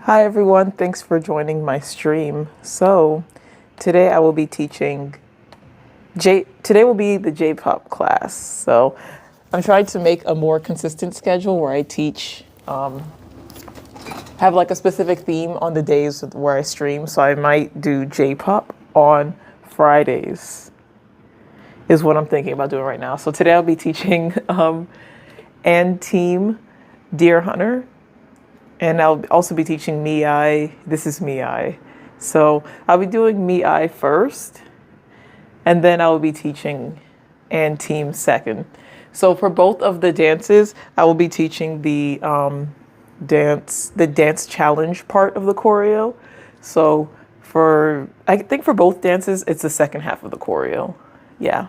Hi everyone, thanks for joining my stream. So today I will be teaching today will be the J-pop class. So I'm trying to make a more consistent schedule where I teach, have like a specific theme on the days where I stream. So I might do J-pop on Fridays is what I'm thinking about doing right now. So today I'll be teaching and Team Deer Hunter. And I'll also be teaching Mi. This is Mi. So I'll be doing Mi first, and then I'll be teaching and team second. So for both of the dances, I will be teaching the dance challenge part of the choreo. So I think for both dances, it's the second half of the choreo. Yeah.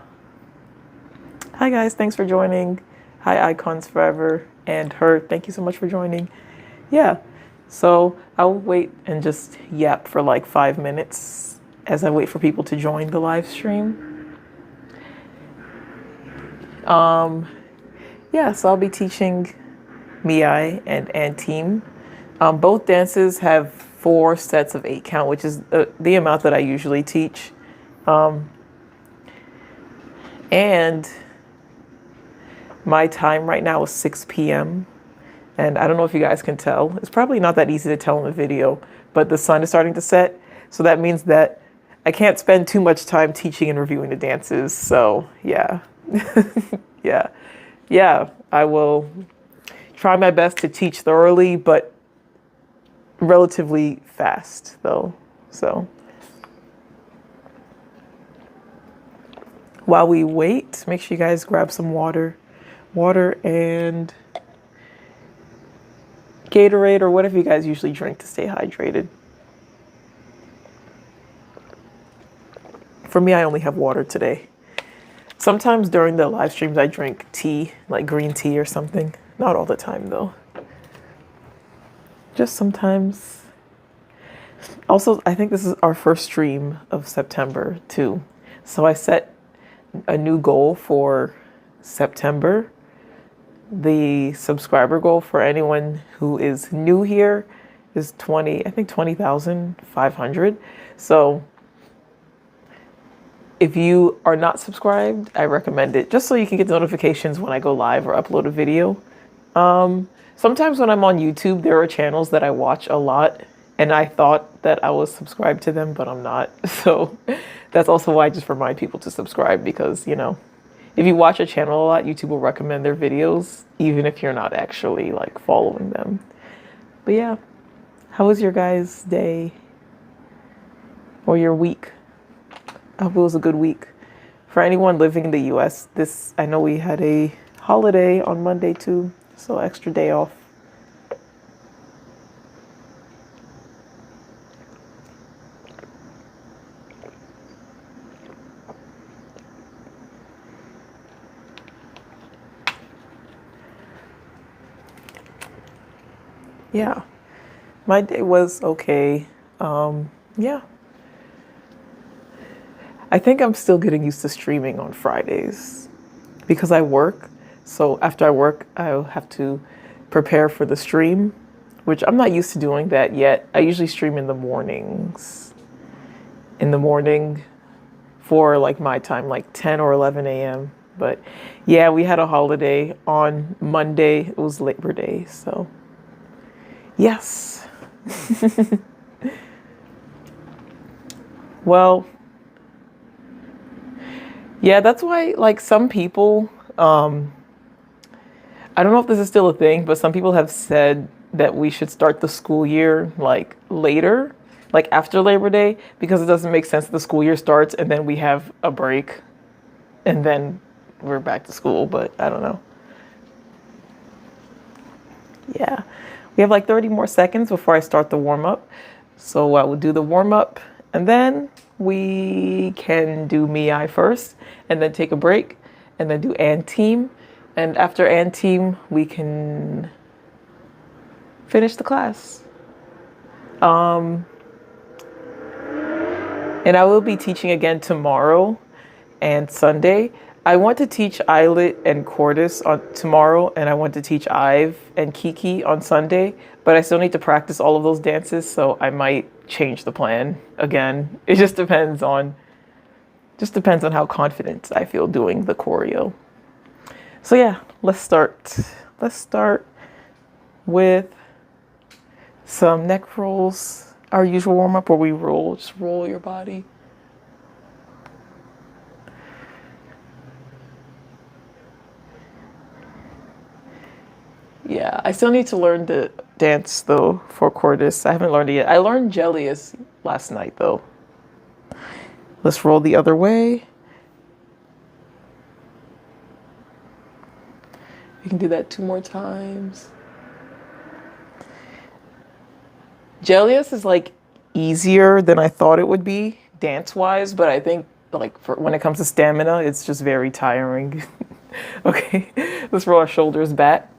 Hi guys, thanks for joining. Hi Icons Forever and Her. Thank you so much for joining. Yeah, so I'll wait and just yap for like 5 minutes as I wait for people to join the live stream. Yeah, so I'll be teaching Mi and Team. Both dances have 4 sets of 8 count, which is the amount that I usually teach. And my time right now is 6 p.m. And I don't know if you guys can tell. It's probably not that easy to tell in the video, but the sun is starting to set. So that means that I can't spend too much time teaching and reviewing the dances. So yeah, yeah, I will try my best to teach thoroughly, but relatively fast though. So while we wait, make sure you guys grab some water and Gatorade or whatever you guys usually drink to stay hydrated. For me, I only have water today. Sometimes during the live streams, I drink tea, like green tea or something. Not all the time though. Just sometimes. Also, I think this is our first stream of September too. So I set a new goal for September. The subscriber goal for anyone who is new here is 20,500. So if you are not subscribed, I recommend it just so you can get notifications when I go live or upload a video. Sometimes when I'm on YouTube, there are channels that I watch a lot and I thought that I was subscribed to them, but I'm not. So that's also why I just remind people to subscribe because, you know, if you watch a channel a lot, YouTube will recommend their videos, even if you're not actually like following them. But yeah, how was your guys' day or your week? I hope it was a good week. For anyone living in the US, I know we had a holiday on Monday too, so extra day off. Yeah, my day was okay. Yeah. I think I'm still getting used to streaming on Fridays because I work. So after I work, I'll have to prepare for the stream, which I'm not used to doing that yet. I usually stream in the mornings. In the morning for like my time, like 10 or 11 a.m. But yeah, we had a holiday on Monday. It was Labor Day, so yes. Well, yeah, that's why like some people, I don't know if this is still a thing, but some people have said that we should start the school year like later, like after Labor Day, because it doesn't make sense that the school year starts and then we have a break and then we're back to school, but I don't know. Yeah. We have like 30 more seconds before I start the warm up. So I will do the warm up and then we can do Mi first and then take a break and then do and team. And after and team, we can finish the class. And I will be teaching again tomorrow and Sunday. I want to teach Eyelet and Cordis on tomorrow, and I want to teach Ive and Kiki on Sunday, but I still need to practice all of those dances, so I might change the plan again. It just depends on how confident I feel doing the choreo. So yeah, let's start. Let's start with some neck rolls. Our usual warm up where we just roll your body. Yeah, I still need to learn to dance though for Cordis. I haven't learned it yet. I learned Jellius last night though. Let's roll the other way. We can do that 2 more times. Jellius is like easier than I thought it would be dance-wise, but I think like when it comes to stamina, it's just very tiring. Okay, let's roll our shoulders back.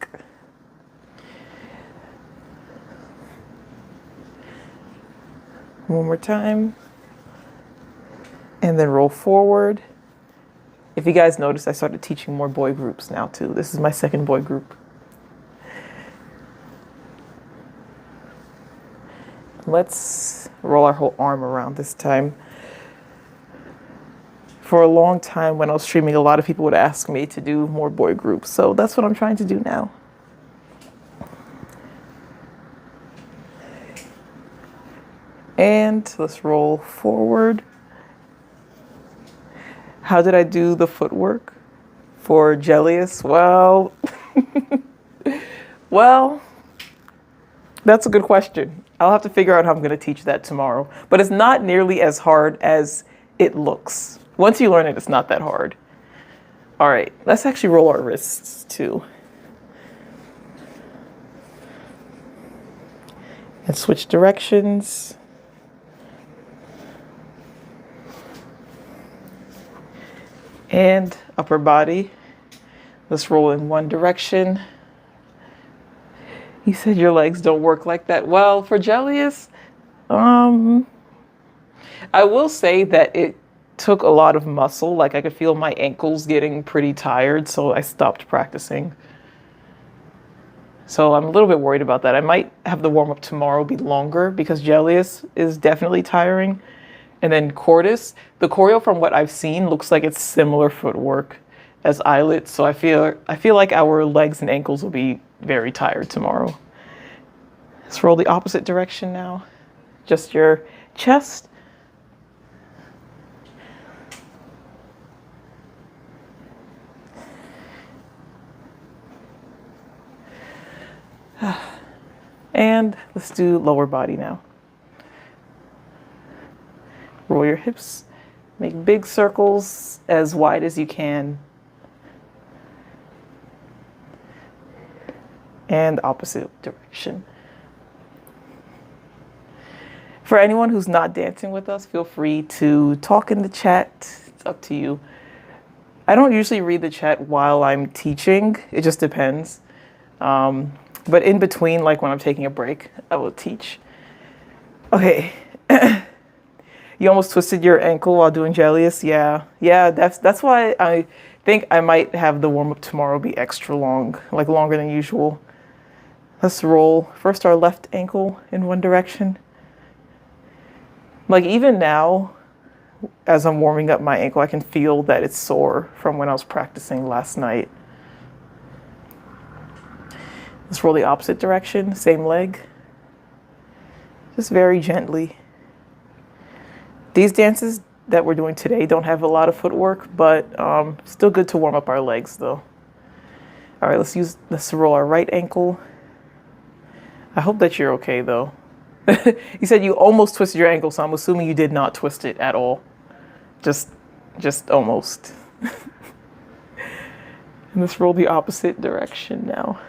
One more time. And then roll forward. If you guys noticed, I started teaching more boy groups now too. This is my second boy group. Let's roll our whole arm around this time. For a long time when I was streaming, a lot of people would ask me to do more boy groups. So that's what I'm trying to do now. And let's roll forward. How did I do the footwork for Jellius? Well, well, that's a good question. I'll have to figure out how I'm going to teach that tomorrow. But it's not nearly as hard as it looks. Once you learn it, it's not that hard. All right, let's actually roll our wrists too. And switch directions. And upper body. Let's roll in one direction. You said your legs don't work like that. Well, for Jellius, I will say that it took a lot of muscle. Like I could feel my ankles getting pretty tired, so I stopped practicing. So I'm a little bit worried about that. I might have the warm-up tomorrow be longer because Jellius is definitely tiring. And then Cordis, the choreo from what I've seen looks like it's similar footwork as Eyelet. So I feel like our legs and ankles will be very tired tomorrow. Let's roll the opposite direction now. Just your chest. And let's do lower body now. Roll your hips, make big circles as wide as you can. And opposite direction. For anyone who's not dancing with us, feel free to talk in the chat. It's up to you. I don't usually read the chat while I'm teaching. It just depends. But in between, like when I'm taking a break, I will teach. Okay. You almost twisted your ankle while doing Jellius. Yeah. That's why I think I might have the warm up tomorrow be extra long, like longer than usual. Let's roll first our left ankle in one direction. Like even now, as I'm warming up my ankle, I can feel that it's sore from when I was practicing last night. Let's roll the opposite direction, same leg. Just very gently. These dances that we're doing today don't have a lot of footwork, but still good to warm up our legs though. All right, let's roll our right ankle. I hope that you're okay though. You said you almost twisted your ankle, so I'm assuming you did not twist it at all. Just almost. And let's roll the opposite direction now.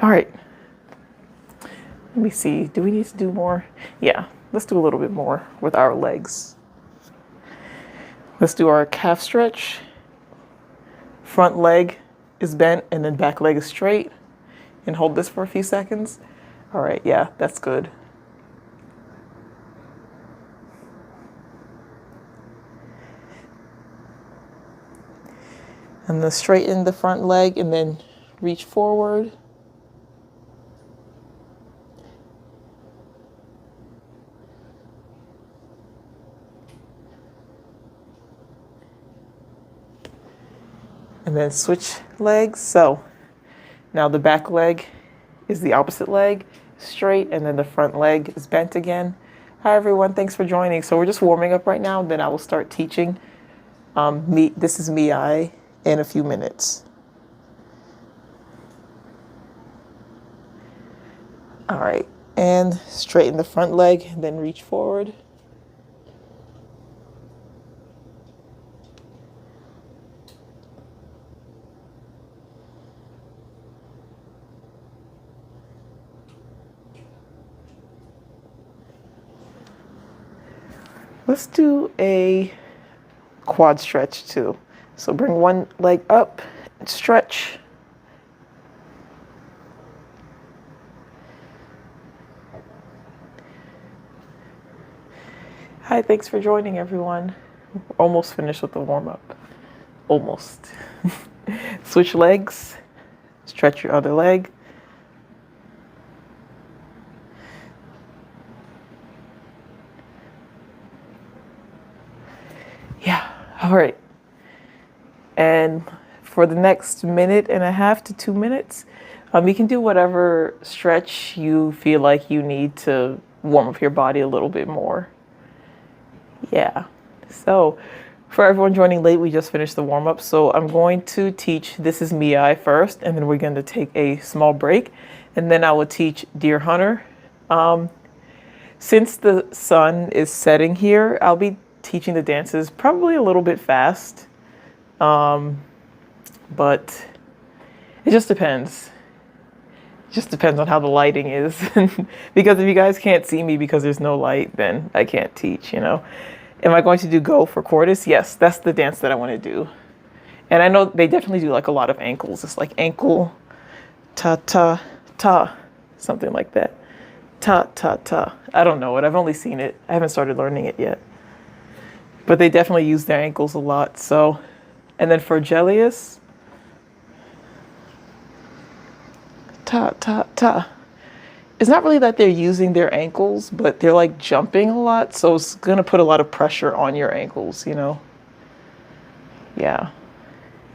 All right. Let me see. Do we need to do more? Yeah, let's do a little bit more with our legs. Let's do our calf stretch. Front leg is bent and then back leg is straight. And hold this for a few seconds. All right, yeah, that's good. And then straighten the front leg and then reach forward. And then switch legs. So now the back leg is the opposite leg, straight, and then the front leg is bent again. Hi everyone, thanks for joining. So we're just warming up right now, then I will start teaching. This is Mi in a few minutes. All right, and straighten the front leg, then reach forward. Let's do a quad stretch too. So bring one leg up and stretch. Hi, thanks for joining everyone. Almost finished with the warm up. Almost. Switch legs, stretch your other leg. Yeah, all right. And for the next minute and a half to 2 minutes, you can do whatever stretch you feel like you need to warm up your body a little bit more. Yeah. So for everyone joining late, we just finished the warm up. So I'm going to teach This Is Mi first, and then we're going to take a small break. And then I will teach Deer Hunter. Since the sun is setting here, I'll be teaching the dances probably a little bit fast. But it just depends. It just depends on how the lighting is. Because if you guys can't see me because there's no light, then I can't teach, you know. Am I going to do Go for Chorus? Yes, that's the dance that I want to do. And I know they definitely do like a lot of ankles. It's like ankle, ta, ta, ta, something like that. Ta, ta, ta. I don't know it. I've only seen it. I haven't started learning it yet. But they definitely use their ankles a lot. So, and then for Gellius, ta, ta, ta. It's not really that they're using their ankles, but they're like jumping a lot. So it's going to put a lot of pressure on your ankles, you know? Yeah.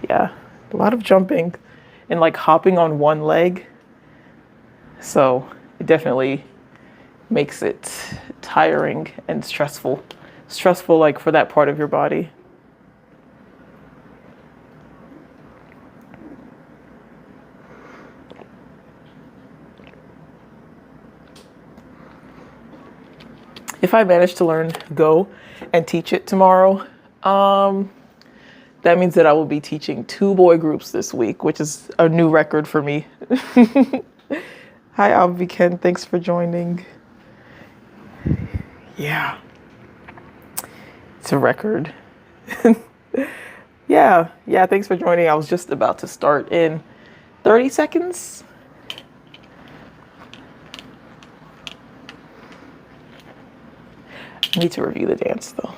Yeah. A lot of jumping and like hopping on one leg. So it definitely makes it tiring and stressful. Stressful like for that part of your body. If I manage to learn Go and teach it tomorrow, that means that I will be teaching 2 boy groups this week, which is a new record for me. Hi, Abby-Ken. Thanks for joining. Yeah. It's a record. Yeah. Thanks for joining. I was just about to start in 30 seconds. I need to review the dance though.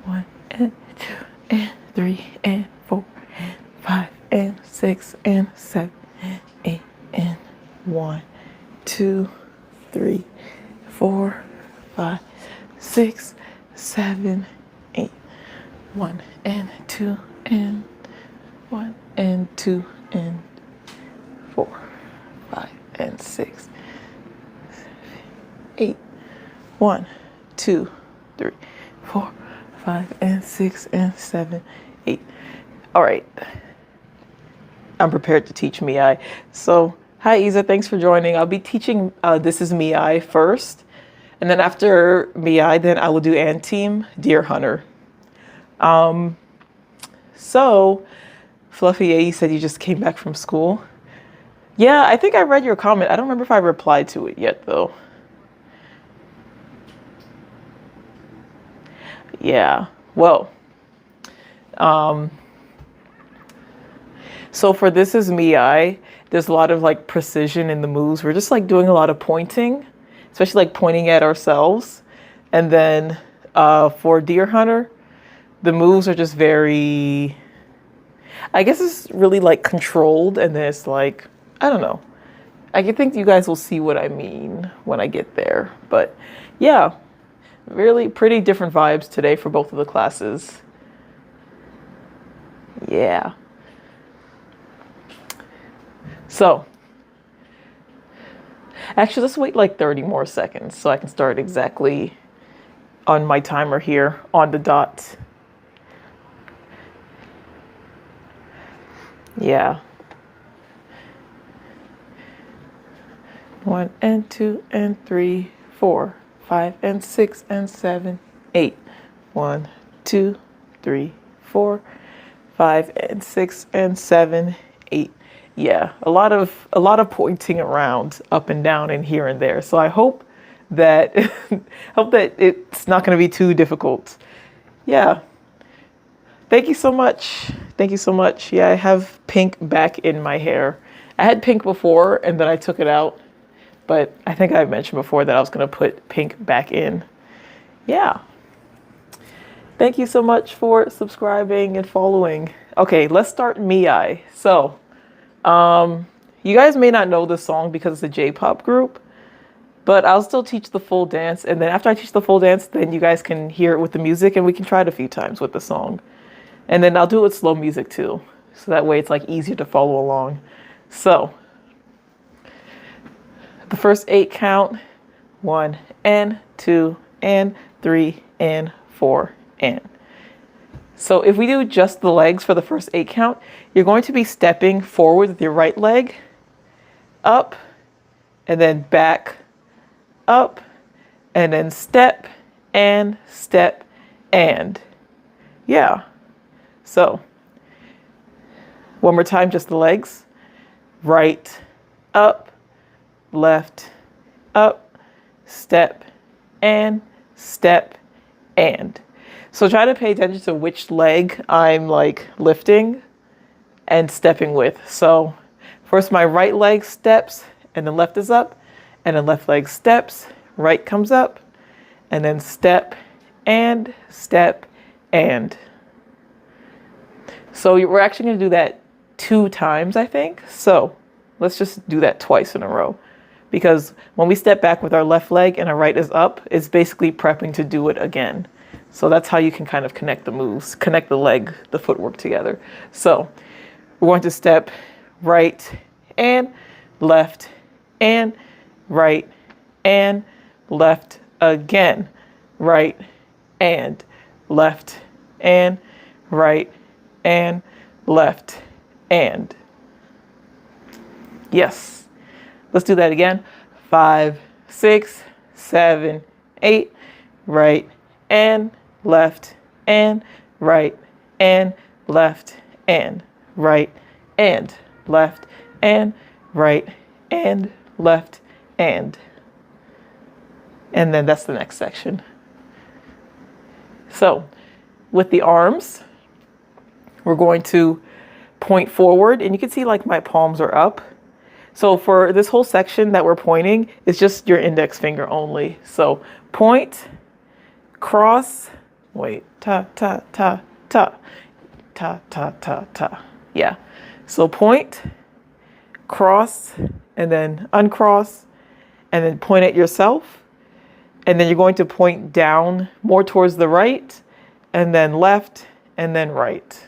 1 and 2 and 3 and 4 and 5 and 6 and 7 and 8 and 1, 2, 3, 4, 5, 6, 7, 8. 1 and 2 and 1 and 2 and 4, 5 and 6, 8. 1, 2, 3, 4, 5 and 6 and 7, 8. All right. I'm prepared to teach Mi. So, hi Isa, thanks for joining. I'll be teaching This Is Mi first. And then after Mi, then I will do and team Deer Hunter. So, Fluffy, you said you just came back from school. Yeah, I think I read your comment. I don't remember if I replied to it yet though. Yeah, well, So for This Is Me, there's a lot of like precision in the moves. We're just like doing a lot of pointing, especially like pointing at ourselves. And then for Deer Hunter, the moves are just very, I guess it's really like controlled, and then it's like, I don't know. I think you guys will see what I mean when I get there. But yeah, really pretty different vibes today for both of the classes. Yeah. So, actually, let's wait like 30 more seconds so I can start exactly on my timer here on the dot. Yeah. 1 and 2 and 3, 4, 5 and 6 and 7, 8. 1, 2, 3, 4, 5 and 6 and 7, 8. Yeah, a lot of pointing around up and down and here and there. So I hope that it's not going to be too difficult. Yeah. Thank you so much. Thank you so much. Yeah, I have pink back in my hair. I had pink before and then I took it out. But I think I mentioned before that I was going to put pink back in. Yeah. Thank you so much for subscribing and following. Okay, let's start Miai. So, you guys may not know this song because it's a J-pop group, but I'll still teach the full dance. And then after I teach the full dance, then you guys can hear it with the music and we can try it a few times with the song. And then I'll do it with slow music too. So that way it's like easier to follow along. So, the first 8 count, 1 and 2 and 3 and 4 and. So if we do just the legs for the first 8 count, you're going to be stepping forward with your right leg, up, and then back, up, and then step, and. Yeah. So, one more time, just the legs. Right, up, left, up, step, and. So try to pay attention to which leg I'm like lifting and stepping with. So first my right leg steps and then left is up, and then left leg steps, right comes up, and then step and. So we're actually going to do that 2 times, I think. So let's just do that twice in a row. Because when we step back with our left leg and our right is up, it's basically prepping to do it again. So that's how you can kind of connect the moves, connect the leg, the footwork together. So we're going to step right and left and right and left again. Right and left and right and left and. Yes. Let's do that again. 5, 6, 7, 8. Right and left and right and left and right and left and right and left and. And then that's the next section. So with the arms, we're going to point forward, and you can see like my palms are up. So for this whole section that we're pointing, it's just your index finger only. So point, cross, wait, ta, ta, ta, ta, ta, ta, ta, ta. Yeah. So point, cross, and then uncross, and then point at yourself. And then you're going to point down more towards the right, and then left, and then right.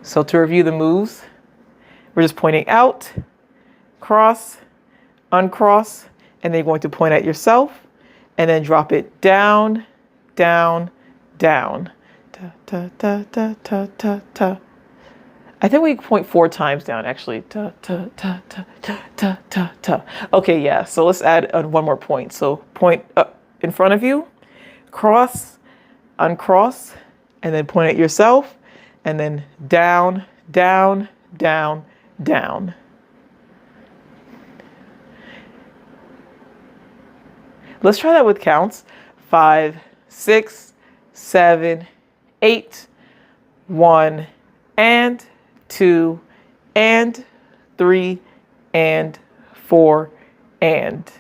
So to review the moves, we're just pointing out, cross, uncross, and then you're going to point at yourself, and then drop it down, down, down. Ta, ta, ta, ta, ta, ta, ta. I think we point 4 times down, actually. Ta, ta, ta, ta, ta, ta, ta, ta. Okay, yeah, so let's add one more point. So point up in front of you, cross, uncross, and then point at yourself, and then down, down, down, down. Let's try that with counts. 5, 6, 7, 8, 1, and 2, and 3, and 4, and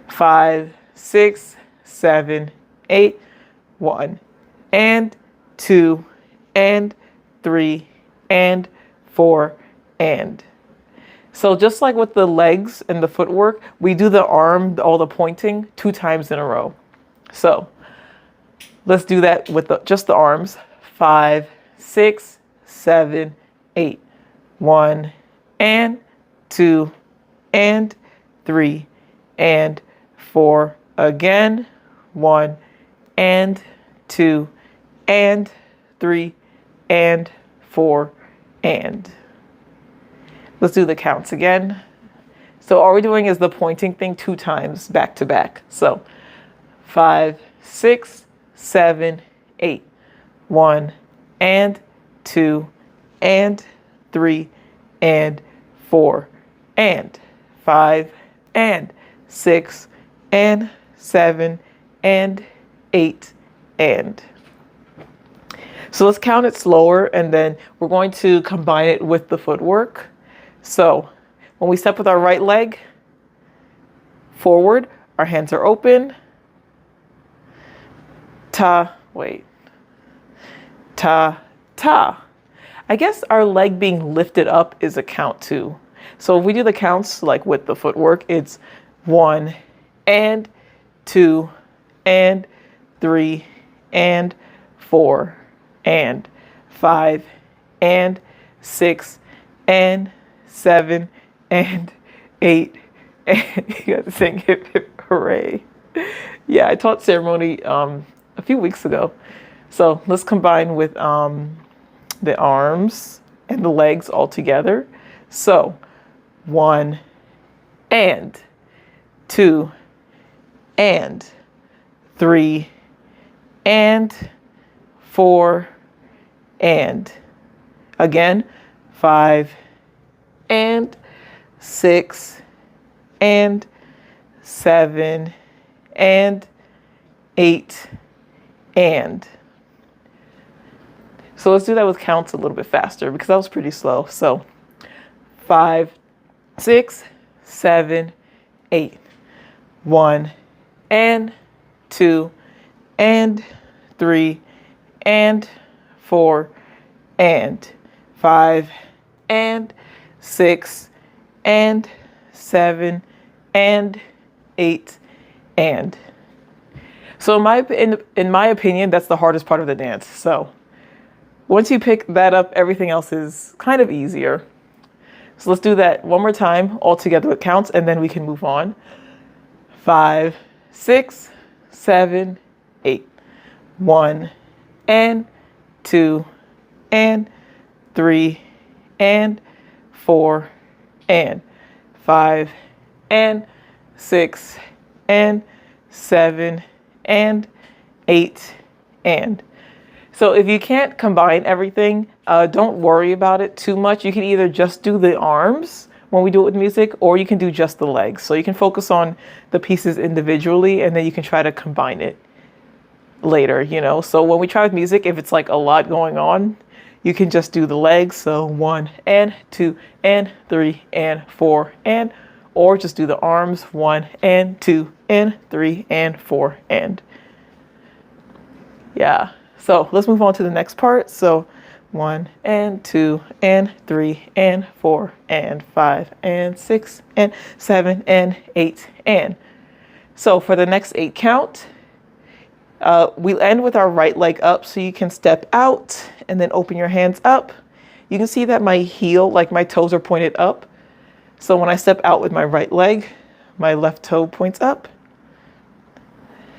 5, 6, 7, 8, 1, and 2, and 3, and 4, and. So just like with the legs and the footwork, we do the arm, all the pointing 2 times in a row. So let's do that with just the arms. 5, 6, 7, 8. 1, and 2, and 3, and 4. Again. 1, and 2, and 3, and 4, and. Let's do the counts again. So all we're doing is the pointing thing 2 times back to back. So 5, 6, 7, 8. 1, and 2, and 3, and 4, and 5, and 6, and 7, and 8, and. So let's count it slower, and then we're going to combine it with the footwork. So when we step with our right leg forward, our hands are open. Ta, wait. Ta, ta. I guess our leg being lifted up is a count too. So if we do the counts like with the footwork, it's 1, and 2, and 3, and 4, and 5, and 6, and 7, and 8, and you got to sing hip hip hooray. Yeah, I taught ceremony a few weeks ago. So let's combine with the arms and the legs all together. So 1, and 2, and 3, and 4, and again 5, and 6, and 7, and 8, and. So let's do that with counts a little bit faster because that was pretty slow. So 5, 6, 7, 8. 1, and 2, and 3, and 4, and 5, and 6, and 7, and 8, and. So in my opinion, that's the hardest part of the dance. So once you pick that up, everything else is kind of easier. So let's do that one more time, all together with counts, and then we can move on. 5, 6, 7, 8. 1, and 2, and 3, and 4, and 5, and 6, and 7, and 8, and. So if you can't combine everything, don't worry about it too much. You can either just do the arms when we do it with music, or you can do just the legs. So you can focus on the pieces individually, and then you can try to combine it later, you know. So when we try with music, if it's like a lot going on, you can just do the legs. So 1, and 2, and 3, and 4, and, or just do the arms. 1, and 2, and 3, and 4, and. Yeah. So let's move on to the next part. So 1, and 2, and 3, and 4, and 5, and 6, and 7, and 8, and. So for the next 8 count, we end with our right leg up, so you can step out and then open your hands up. You can see that my heel, like my toes are pointed up. So when I step out with my right leg, my left toe points up.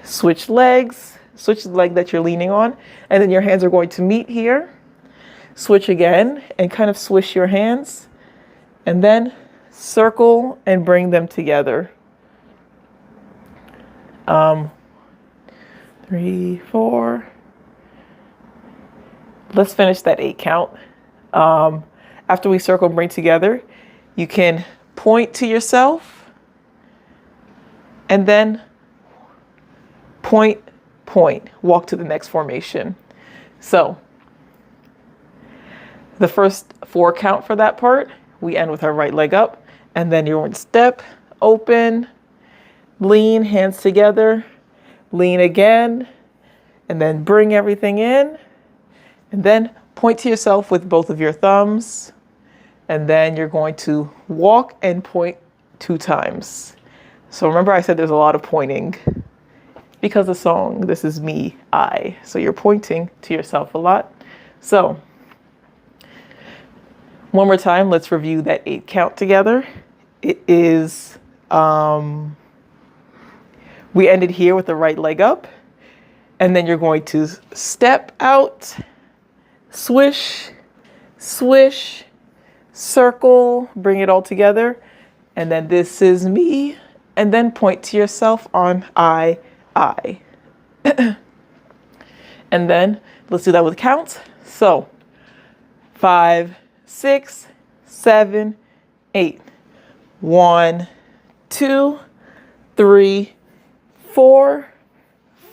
Switch legs, switch the leg that you're leaning on, and then your hands are going to meet here. Switch again and kind of swish your hands, and then circle and bring them together. 3, 4. Let's finish that 8 count. After we circle and bring together, you can point to yourself and then point, point, walk to the next formation. So The first 4 count for that part, we end with our right leg up, and then you're going to step, open, lean, hands together, lean again, and then bring everything in, and then point to yourself with both of your thumbs, and then you're going to walk and point 2 times. So remember I said there's a lot of pointing because the song, this is me, I. So you're pointing to yourself a lot. So one more time, let's review that 8 count together. It is, we ended here with the right leg up, and then you're going to step out, swish, swish, circle, bring it all together, and then this is me, and then point to yourself on I. And then let's do that with counts. So 5, 6, 7, 8. 1, 2, 3, 4,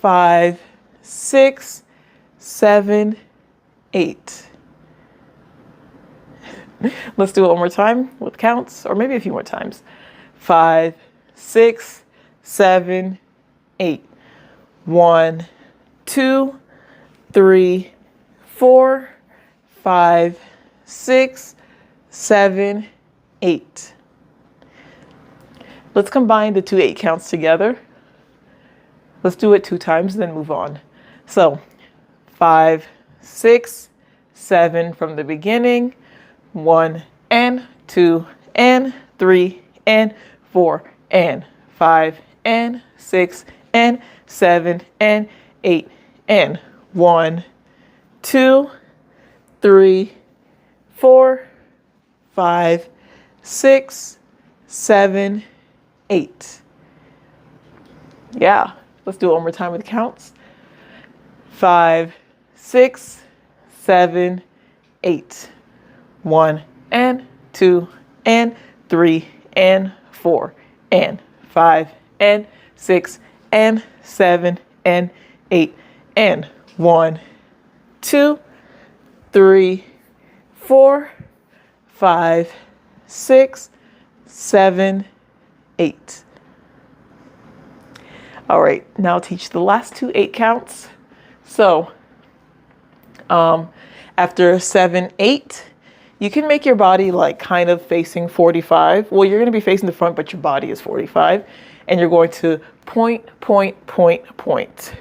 5, 6, 7, 8. Let's do it one more time with counts, or maybe a few more times. 5, 6, 7, 8. 1, 2, 3, 4, 5, 6, 7, 8. Let's combine the 2 8 counts together. Let's do it 2 times, then move on. So 5, 6, 7 from the beginning. 1 and 2 and 3 and 4 and 5 and 6 and 7 and 8 and 1, 2, 3, 4, 5, 6, 7, 8. Yeah, let's do it one more time with counts. 5, 6, 7, 8. 1 and 2 and 3 and 4 and 5 and 6 and 7 and 8 and 1, 2, 3, 4, 5, 6, 7, 8. All right, now teach the last 2 8 counts. So after 7, 8, you can make your body like kind of facing 45. Well, you're going to be facing the front, but your body is 45. And you're going to point, point, point, point.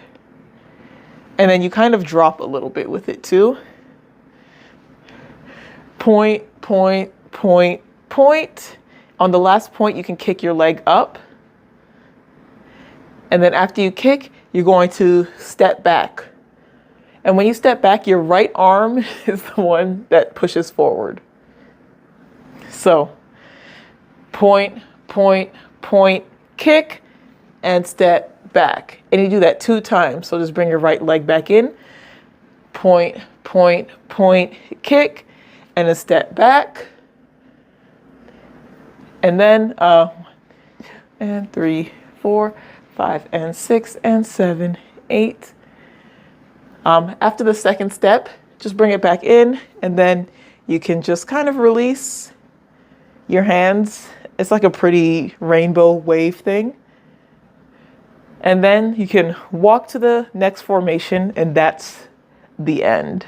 And then you kind of drop a little bit with it too. Point, point, point, point. On the last point, you can kick your leg up. And then after you kick, you're going to step back. And when you step back, your right arm is the one that pushes forward. So point, point, point, kick, and step back. And you do that 2 times. So just bring your right leg back in. Point, point, point, kick, and a step back. And then 3, 4, 5, and 6, and 7, 8. After the second step, just bring it back in, and then you can just kind of release your hands. It's like a pretty rainbow wave thing. And then you can walk to the next formation, and that's the end.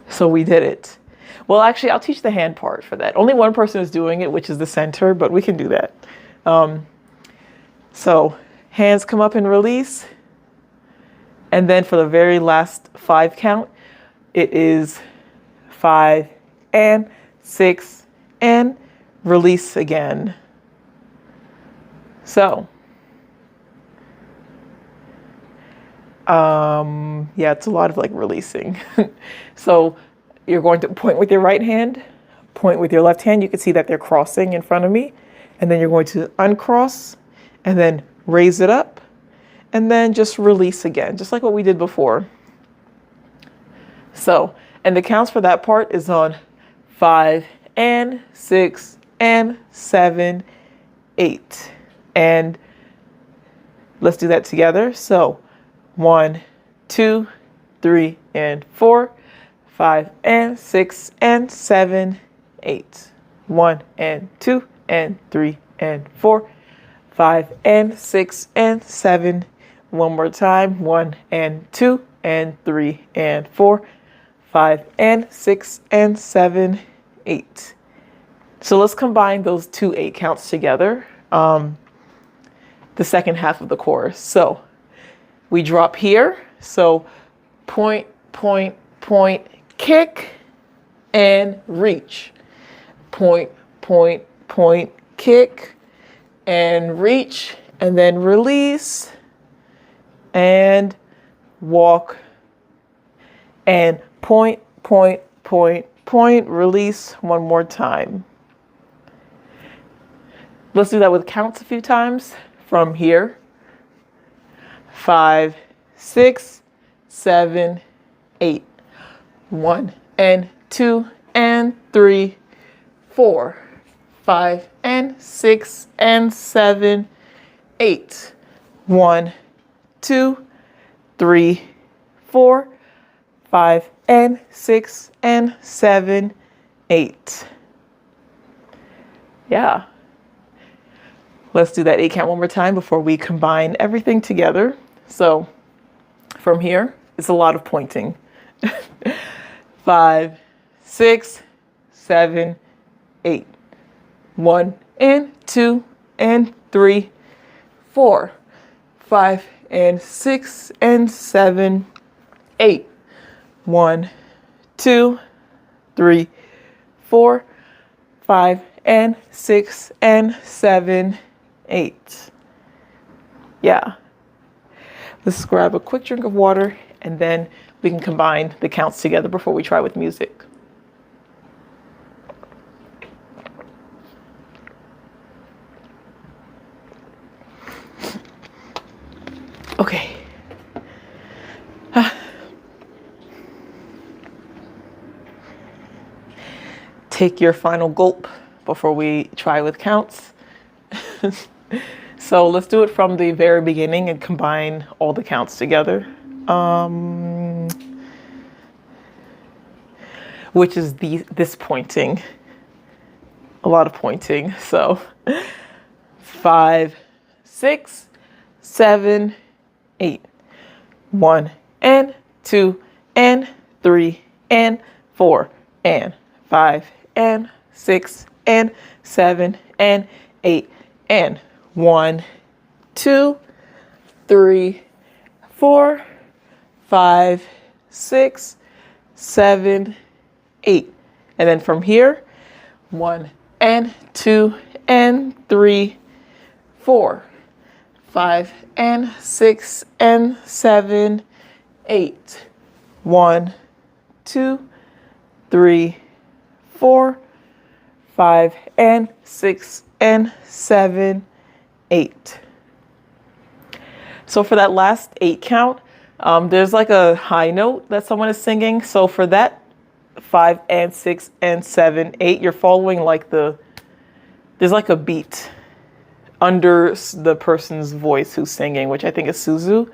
So we did it. Well, actually, I'll teach the hand part for that. Only one person is doing it, which is the center, but we can do that. So hands come up and release. And then for the very last 5 count, it is 5 and 6 and release again. So, yeah, it's a lot of like releasing. So you're going to point with your right hand, point with your left hand. You can see that they're crossing in front of me. And then you're going to uncross and then raise it up. And then just release again, just like what we did before. So, and the counts for that part is on 5 and 6 and 7, 8. And let's do that together. So 1, 2, 3, and 4, 5 and 6 and 7, 8. 1 and 2 and 3 and 4, 5 and 6 and 7. One more time. 1 and 2 and 3 and 4, 5 and 6 and 7, 8. So let's combine those two 8 counts together. The second half of the chorus. So we drop here. So point, point, point, kick, and reach. Point, point, point, kick, and reach, and then release, and walk, and point, point, point, point, release one more time. Let's do that with counts a few times from here. 5, 6, 7, 8. 1 and 2 and 3, 4, 5 and 6 and 7, 8. 1, 2, 3, 4, 5 and 6 and 7, 8. Yeah. Let's do that 8 count one more time before we combine everything together. So from here, it's a lot of pointing. 5, 6, 7, 8. 1 and 2 and 3, 4, 5 and 6 and 7, 8. 1, 2, 3, 4, 5 and 6 and 7, 8. Yeah. Let's grab a quick drink of water and then we can combine the counts together before we try with music. Okay. Take your final gulp before we try with counts. So let's do it from the very beginning and combine all the counts together. Which is this pointing. A lot of pointing. So 5, 6, 7, 8. 1 and 2 and 3 and 4 and 5 and 6 and 7 and 8 and 1, 2, 3, 4, 5, 6, 7, 8. And then from here, 1 and 2 and 3, 4, 5 and 6 and 7, 8. 1, 2, 3, 4, 5 and 6 and 7, 8. So for that last 8 count, there's like a high note that someone is singing. So for that 5 and 6 and 7, 8, you're following like there's like a beat under the person's voice who's singing, which I think is Suzu.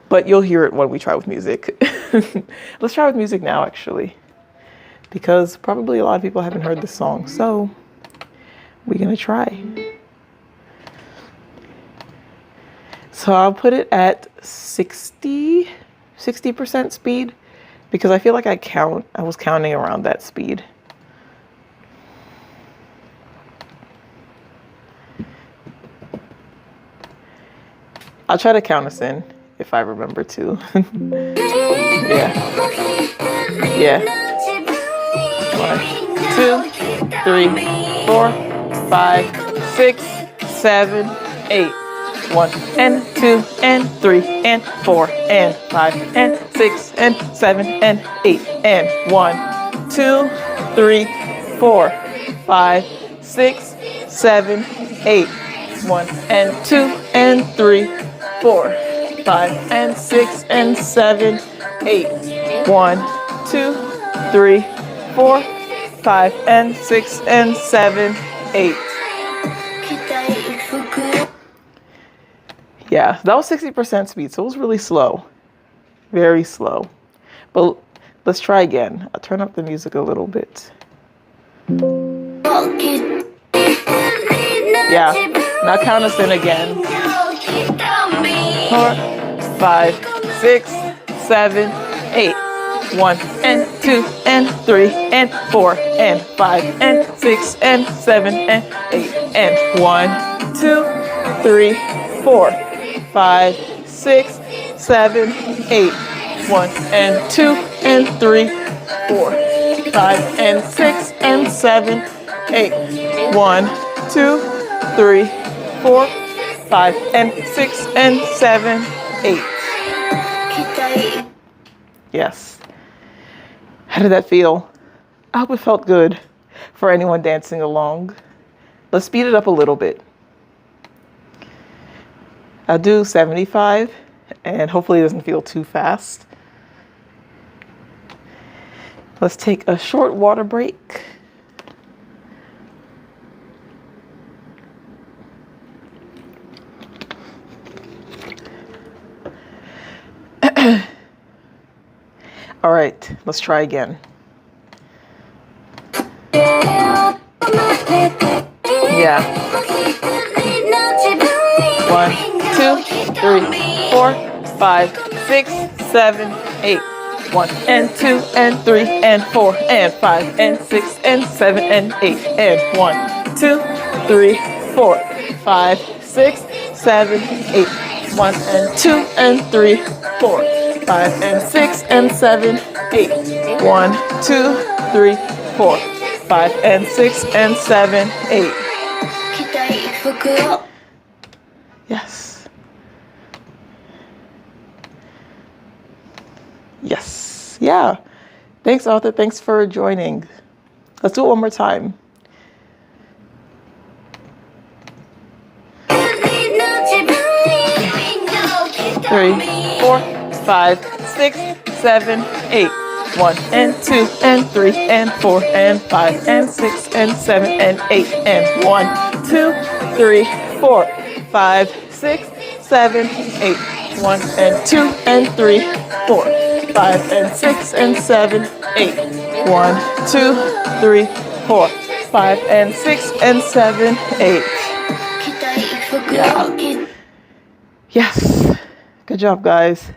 But you'll hear it when we try with music. Let's try with music now, actually, because probably a lot of people haven't heard this song. So we're gonna try. So I'll put it at 60% speed because I feel like I was counting around that speed. I'll try to count us in if I remember to. Yeah. Yeah. 1, 2, 3, 4, 5, 6, 7, 8. 1 and 2 and 3 and 4 and 5 and 6 and 7 and 8 and 1, 2, 3, 4, 5, 6, 7, 8. 1 and 2 and 3, 4, 5 and 6 and 7, 8. 1, 2, 3, 4, 5 and 6 and 7, 8. Yeah, that was 60% speed, so it was really slow. Very slow. But Let's try again. I'll turn up the music a little bit. Yeah, now count us in again. 4, 5, 6, 7, 8. 1 and 2 and 3 and 4 and 5 and 6 and 7 and 8 and 1, 2, 3, 4, 5, 6, 7, 8. 1 and 2 and 3, 4, 5 and 6 and 7, 8. 1, 2, 3, 4, 5 and 6 and 7, 8. Yes. How did that feel? I hope it felt good for anyone dancing along. Let's speed it up a little bit. I'll do 75 and hopefully it doesn't feel too fast. Let's take a short water break. All right, let's try again. Yeah. 1, 2, 3, 4, 5, 6, 7, 8. 1 and 2 and 3 and 4 and 5 and 6 and 7 and 8 and 1, 2, 3, 4, 5, 6, 7, 8. 1 and 2 and 3, 4, 5 and 6 and 7, 8. 1, 2, 3, 4, 5 and 6 and 7, 8. Yes. Yes. Yeah. Thanks, Arthur. Thanks for joining. Let's do it one more time. 3, 4, 5, 6, 7, 8. 1 and 2 and 3 and 4 and 5 and 6 and 7 and 8 and 1, 2, 3, 4, 5, 6, 7, 8. 1 and 2 and 3, 4, 5 and 6 and 7, 8. 1, 2, 3, 4, 5 and 6 and 7, 8. Yeah. Yes. Good job, guys.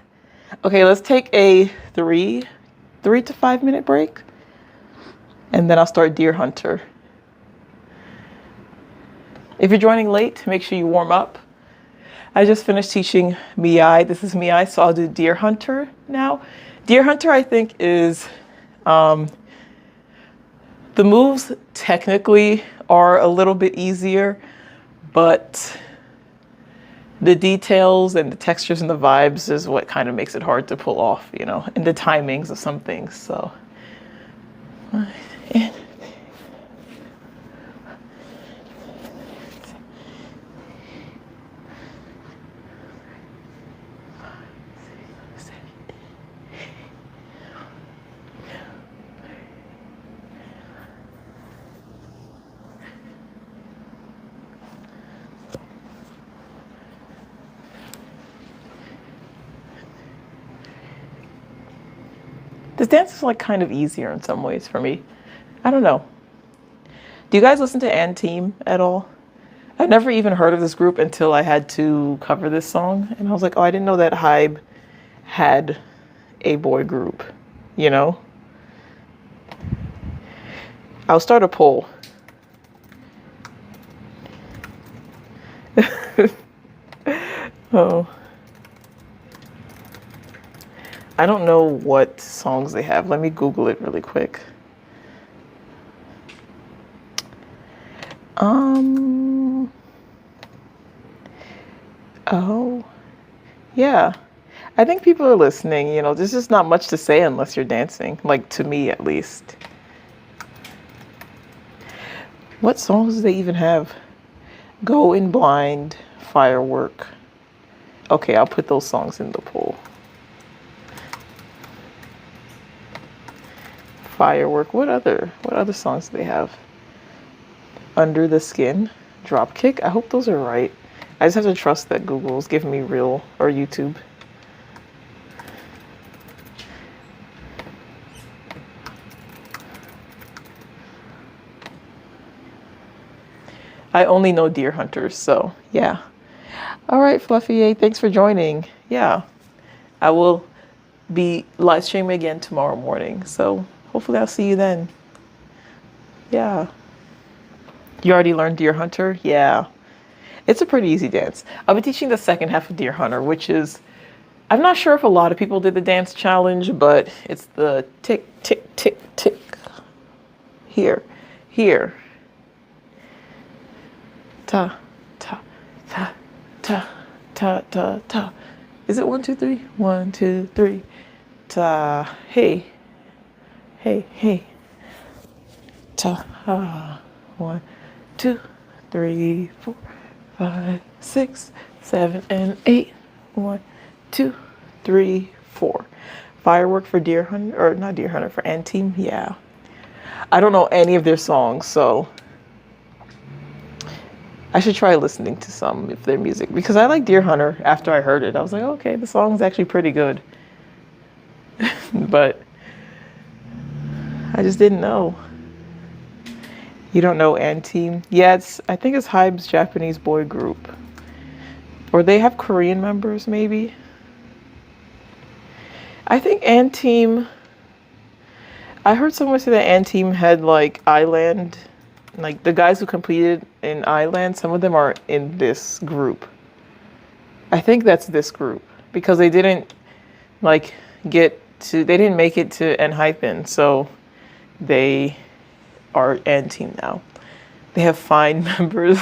Okay, let's take a 3 to 5 minute break. And then I'll start Deer Hunter. If you're joining late, make sure you warm up. I just finished teaching Miai. This is Miai, so I'll do Deer Hunter now. Deer Hunter, I think, is the moves technically are a little bit easier, but the details and the textures and the vibes is what kind of makes it hard to pull off, you know, and the timings of some things. So, this dance is like kind of easier in some ways for me. I don't know. Do you guys listen to Ann Team at all? I've never even heard of this group until I had to cover this song. And I was like, oh, I didn't know that Hybe had a boy group, you know? I'll start a poll. Oh. I don't know what songs they have. Let me Google it really quick. Oh, yeah. I think people are listening, you know, there's just not much to say unless you're dancing, like to me at least. What songs do they even have? Go in Blind, Firework. Okay, I'll put those songs in the poll. Firework. What other songs do they have? Under the Skin, Dropkick. I hope those are right. I just have to trust that Google's giving me real, or YouTube. I only know deer hunters, so yeah. All right, Fluffy A, thanks for joining. Yeah, I will be live streaming again tomorrow morning, so hopefully I'll see you then. Yeah. You already learned Deer Hunter? Yeah. It's a pretty easy dance. I'll be teaching the second half of Deer Hunter, which is, I'm not sure if a lot of people did the dance challenge, but it's the tick, tick, tick, tick. Here, here. Ta, ta, ta, ta, ta, ta, ta. Is it 1, 2, 3? 1, 2, 3. Ta, hey, hey, hey. Ta, ha. 1, 2, 3, 4, 5, 6, 7, and 8. 1, 2, 3, 4. Firework for Deer Hunter, or not Deer Hunter, for Ant Team. Yeah. I don't know any of their songs, so I should try listening to some of their music because I like Deer Hunter. After I heard it, I was like, okay, the song's actually pretty good. But I just didn't know. You don't know Ant Team? Yeah, I think it's Hybe's Japanese boy group. Or they have Korean members, maybe. I think Ant Team, I heard someone say that Ant Team had like Island, like the guys who completed in Island, some of them are in this group. I think that's this group because they didn't like they didn't make it to Enhypen, so they are Ant Team now. They have fine members.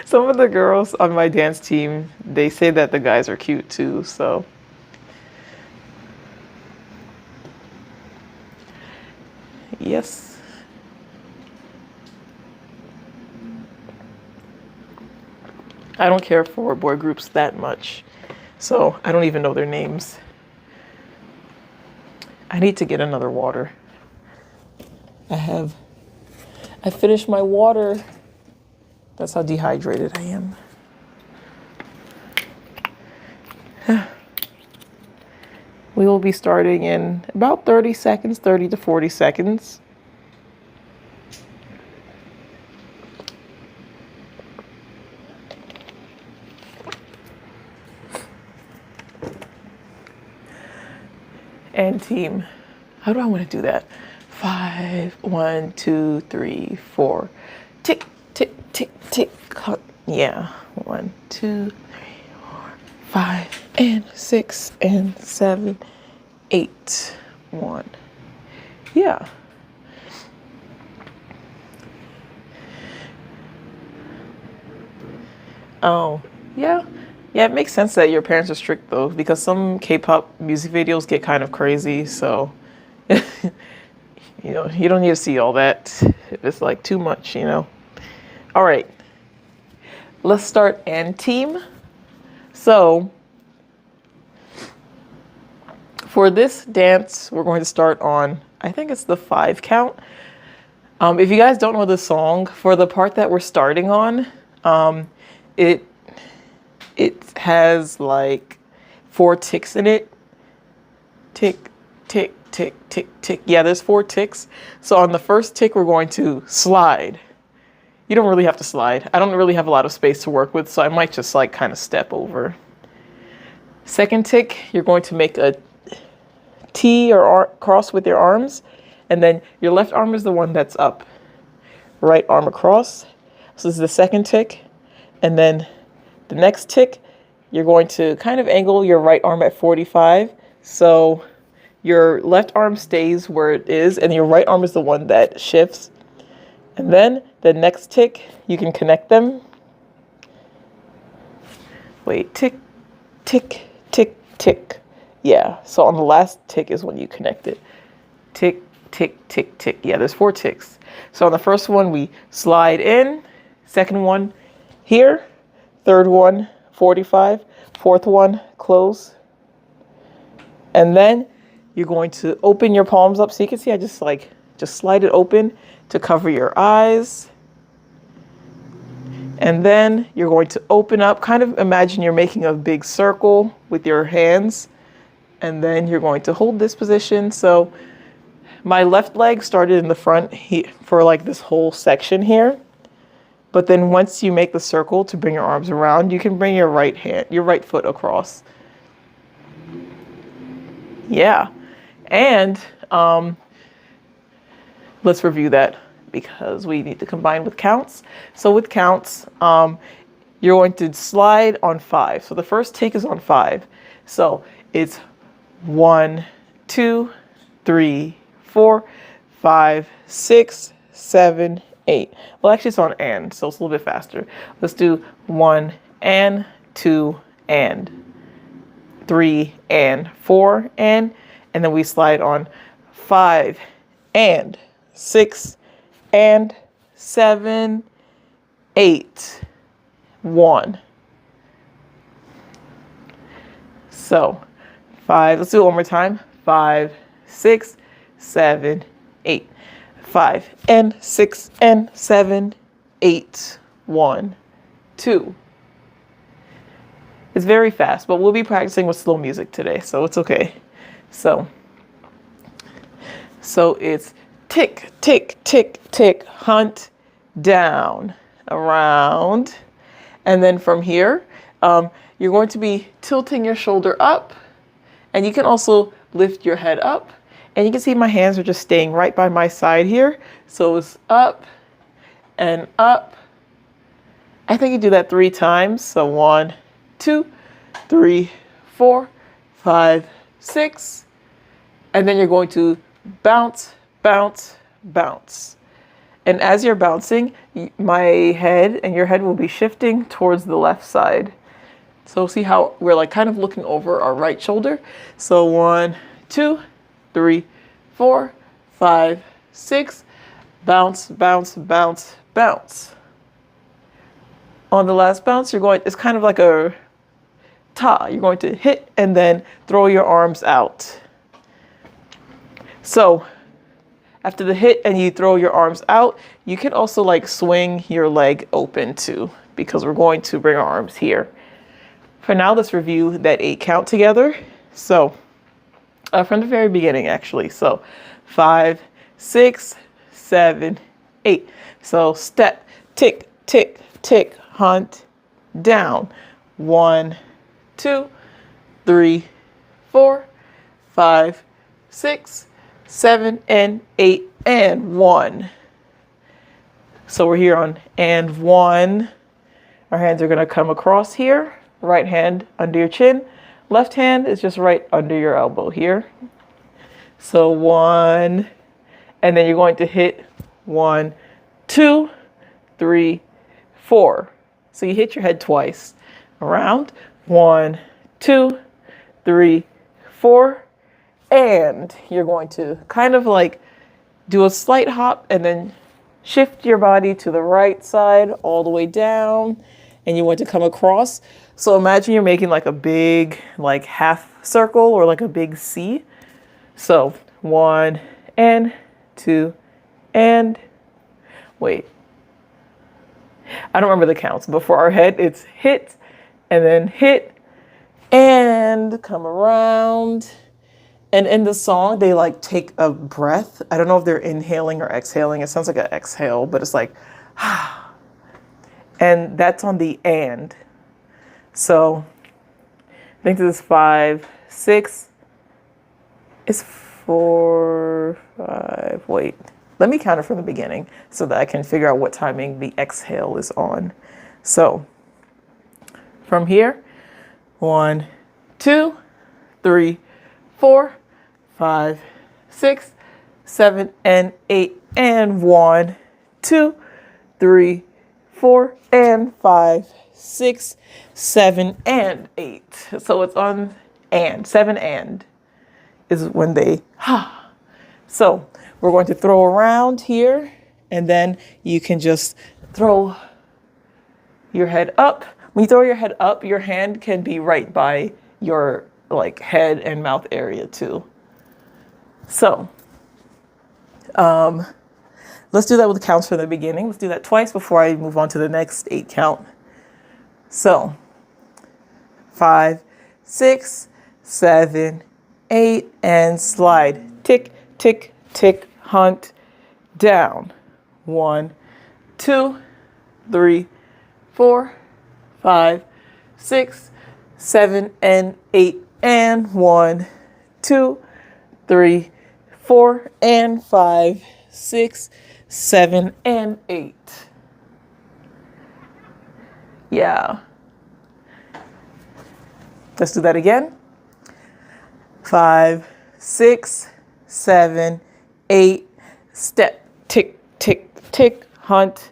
Some of the girls on my dance team, they say that the guys are cute too, so. Yes. I don't care for boy groups that much, so I don't even know their names. I need to get another water. I finished my water. That's how dehydrated I am. We will be starting in about 30 seconds, 30 to 40 seconds. And team, how do I want to do that? 5, 1, 2, 3, 4. Tick, tick, tick, tick. Yeah. 1, 2, 3, 4, 5, and 6, and 7, 8. 1. Yeah. Oh, yeah. Yeah, it makes sense that your parents are strict though, because some K-pop music videos get kind of crazy, so you know, you don't need to see all that if it's like too much, you know. All right, let's start Ant Team. So for this dance, we're going to start on, I think it's the 5 count. If you guys don't know the song, for the part that we're starting on, it has like 4 ticks in it. Tick, tick, tick, tick, tick. Yeah, there's 4 ticks. So on the first tick, we're going to slide. You don't really have to slide. I don't really have a lot of space to work with, so I might just like kind of step over. Second tick, you're going to make a T or cross with your arms, and then your left arm is the one that's up. Right arm across. So this is the second tick, and then the next tick, you're going to kind of angle your right arm at 45. So your left arm stays where it is, and your right arm is the one that shifts. And then the next tick, you can connect them. Wait, tick, tick, tick, tick. Yeah, so on the last tick is when you connect it. Tick, tick, tick, tick. Yeah, there's 4 ticks. So on the first one, we slide in. Second one, here. Third one, 45. Fourth one, close. And then you're going to open your palms up. So you can see I just slide it open to cover your eyes. And then you're going to open up, kind of imagine you're making a big circle with your hands. And then you're going to hold this position. So my left leg started in the front for like this whole section here. But then once you make the circle to bring your arms around, you can bring your right foot across. Yeah. And let's review that because we need to combine with counts. So with counts, you're going to slide on 5. So the first take is on 5. So it's 1, 2, 3, 4, 5, 6, 7, 8. Well, actually it's on and, so it's a little bit faster. Let's do 1 and 2 and 3 and 4 and then we slide on 5 and 6 and 7, 8, 1. So 5, let's do it one more time. 5, 6, 7, 8. 5 and 6 and 7, 8, 1, 2. It's very fast, but we'll be practicing with slow music today, so it's okay. So it's tick, tick, tick, tick, hunt, down, around. And then from here, you're going to be tilting your shoulder up, and you can also lift your head up. And you can see my hands are just staying right by my side here. So it's up and up. I think you do that 3 times. So 1, 2, 3, 4, 5, 6. And then you're going to bounce, bounce, bounce. And as you're bouncing, my head and your head will be shifting towards the left side. So see how we're like kind of looking over our right shoulder. So 1, 2, 3, 4, 5, 6, bounce, bounce, bounce, bounce. On the last bounce, it's kind of like a ta. You're going to hit and then throw your arms out. So after the hit and you throw your arms out, you can also like swing your leg open too, because we're going to bring our arms here. For now, let's review that 8 count together. So from the very beginning, actually. So 5, 6, 7, 8. So step, tick, tick, tick, hunt, down. 1, 2, 3, 4, 5, 6, 7, and 8, and 1. So we're here on and 1. Our hands are going to come across here. Right hand under your chin. Left hand is just right under your elbow here. So 1, and then you're going to hit 1, 2, 3, 4. So you hit your head twice. Around 1, 2, 3, 4. And you're going to kind of like do a slight hop and then shift your body to the right side all the way down. And you want to come across. So imagine you're making like a big like half circle or like a big C. So 1 and 2 and wait. I don't remember the counts, but for our head, it's hit and then hit and come around. And in the song, they like take a breath. I don't know if they're inhaling or exhaling. It sounds like an exhale, but it's like, and that's on the and. So I think this is 5, 6. It's 4, 5. Wait, let me count it from the beginning so that I can figure out what timing the exhale is on. So from here, 1, 2, 3, 4, 5, 6, 7, and 8, and 1, 2, 3, 4, and 5, 6, 7, and 8. So it's on and 7 and is when they ha. So we're going to throw around here, and then you can just throw your head up. When you throw your head up, your hand can be right by your like head and mouth area too. So let's do that with the counts from the beginning. Let's do that twice before I move on to the next 8 count. So 5, 6, 7, 8, and slide. Tick, tick, tick, hunt, down. 1, 2, 3, 4, 5, 6, 7, and 8. And 1, 2, 3, 4, and 5, 6, 7, and 8. Yeah. Let's do that again. 5, 6, 7, 8. Step, tick, tick, tick, hunt,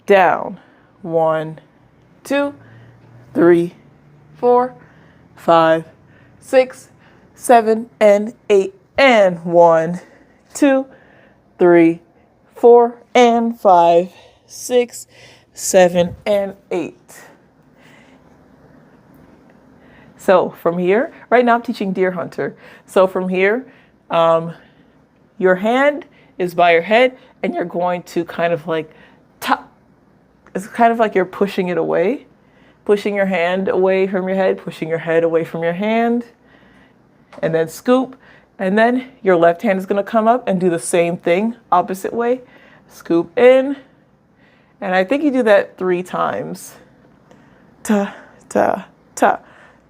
down. 1, 2, 3, 4, 5, 6, 7, and 8. And 1, 2, 3, 4, and 5, 6, 7, and 8. So from here, right now I'm teaching Deer Hunter. So from here, your hand is by your head and you're going to kind of like tap. It's kind of like you're pushing it away, pushing your hand away from your head, pushing your head away from your hand, and then scoop. And then your left hand is going to come up and do the same thing, opposite way. Scoop in. And I think you do that 3 times. Ta, ta, ta,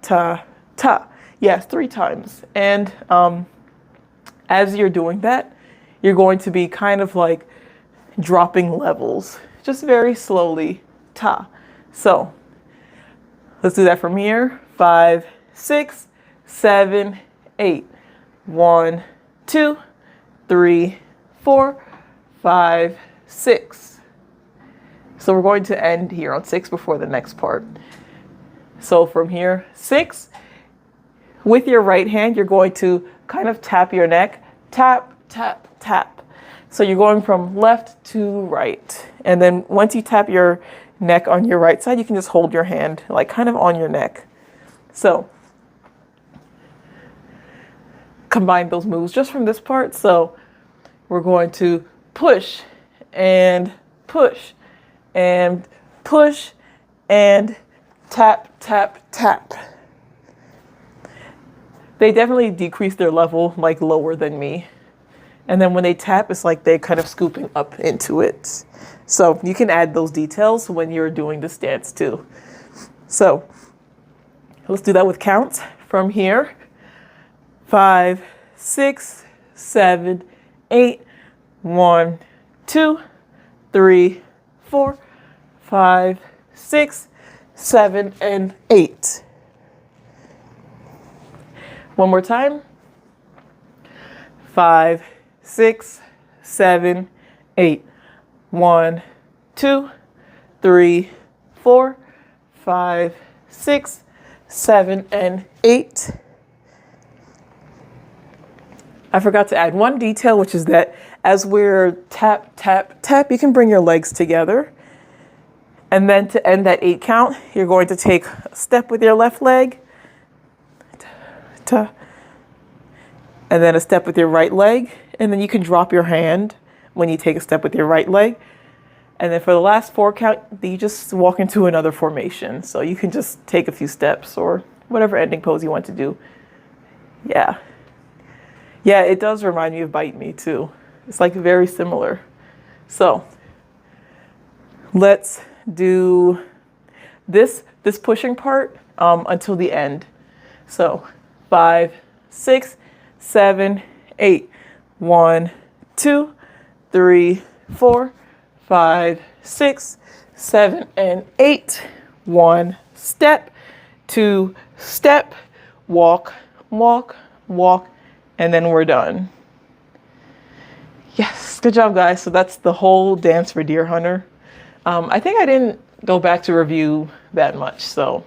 ta, ta. Yes, 3 times. And as you're doing that, you're going to be kind of like dropping levels, just very slowly. Ta. So let's do that from here. 5, 6, 7, 8. 1, 2, 3, 4, 5, 6. So we're going to end here on 6 before the next part. So from here, 6, with your right hand, you're going to kind of tap your neck. Tap, tap, tap. So you're going from left to right. And then once you tap your neck on your right side, you can just hold your hand like kind of on your neck. So combine those moves just from this part. So we're going to push and push and push and tap, tap, tap. They definitely decrease their level like lower than me. And then when they tap, it's like they're kind of scooping up into it. So you can add those details when you're doing the stance too. So let's do that with counts from here. 5, 6, 7, 8. 1, 2, 3, 4, 5, 6, 7, and 8. One more time. 5, 6, 7, 8. 1, 2, 3, 4, 5, 6, 7, and 8. I forgot to add one detail, which is that as we're tap, tap, tap, you can bring your legs together. And then to end that 8 count, you're going to take a step with your left leg. Ta, and then a step with your right leg. And then you can drop your hand when you take a step with your right leg. And then for the last 4 count, you just walk into another formation. So you can just take a few steps or whatever ending pose you want to do. Yeah. Yeah, it does remind me of Bite Me too. It's like very similar. So let's do this pushing part until the end. So 5, 6, 7, 8. 1, 2, 3, 4, 5, 6, 7, and 8. 1 step, 2 step, walk, walk, walk, and then we're done. Yes, good job, guys. So that's the whole dance for Deer Hunter. I think I didn't go back to review that much, so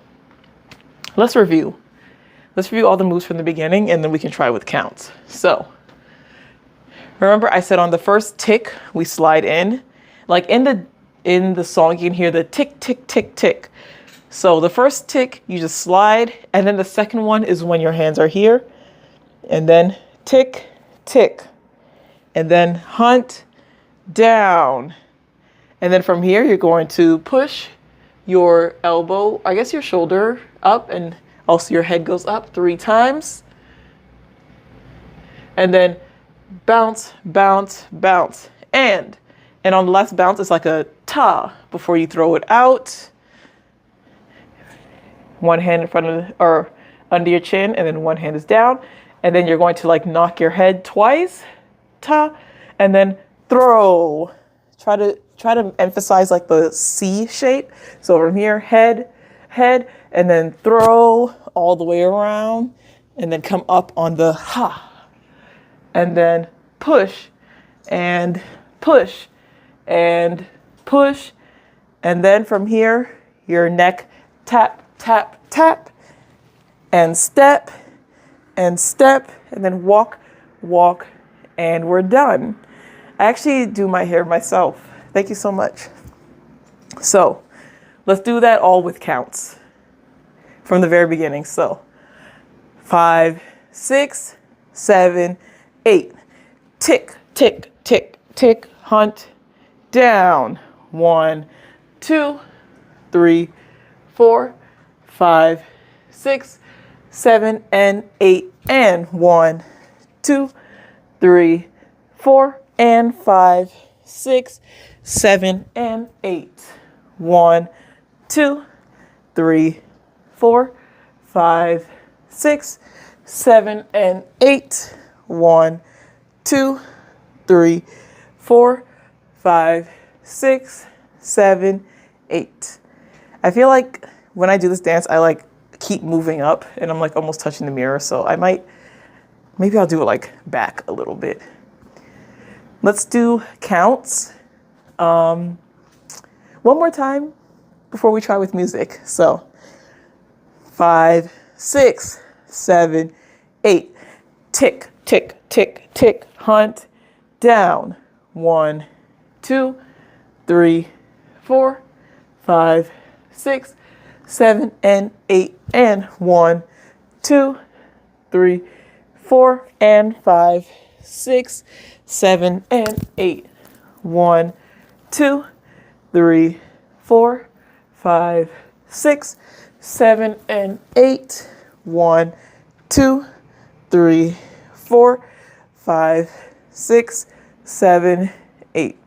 let's review. Let's review all the moves from the beginning, and then we can try with counts. So remember I said on the first tick, we slide in. Like in the song, you can hear the tick, tick, tick, tick. So the first tick, you just slide, and then the second one is when your hands are here, and then tick, tick, and then hunt, down. And then from here, you're going to push your elbow, I guess your shoulder up, and also your head goes up 3 times. And then bounce, bounce, bounce, and And on the last bounce, it's like a ta before you throw it out. One hand in front of or under your chin, and then one hand is down. And then you're going to like knock your head twice, ta, and then throw. Try to emphasize like the C shape. So from here, head, and then throw all the way around, and then come up on the ha, and then push, and push, and push, and then from here, your neck tap, tap, tap, and step, and step, and then walk, walk, and we're done. I actually do my hair myself. Thank you so much. So let's do that all with counts from the very beginning. So 5, 6, 7, 8. Tick, tick, tick, tick, hunt down. 1, 2, 3, 4, 5, 6, 7, and 8. And 1, 2, 3, 4, and 5, 6, 7, and 8. 1, 2, 3, 4, 5, 6, 7, and 8. 1, 2, 3, 4, 5, 6, 7, 8. I feel like when I do this dance, I like keep moving up and I'm like almost touching the mirror. So maybe I'll do it like back a little bit. Let's do counts. One more time before we try with music. So 5, 6, 7, 8. Tick, tick, tick, tick, hunt down. 1, 2, 3, 4, 5, 6, 7, and 8. And 1, 2, 3, 4, and 5, 6, 7, and 8. 1, 2, 3, 4, 5, 6, 7, and 8. 1, 2, 3, 4, 5, 6, 7, 8.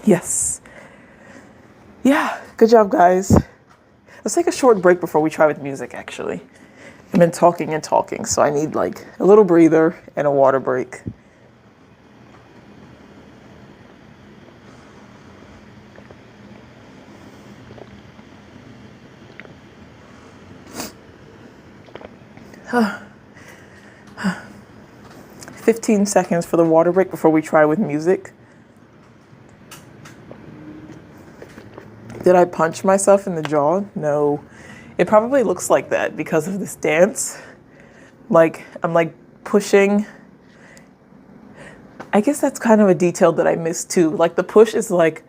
Yes. Yeah, good job, guys. Let's take a short break before we try with music, actually. I've been talking and talking, so I need like a little breather and a water break. Huh. 15 seconds for the water break before we try with music. Did I punch myself in the jaw? No. It probably looks like that because of this dance. Like, I'm like pushing. I guess that's kind of a detail that I missed too. Like the push is like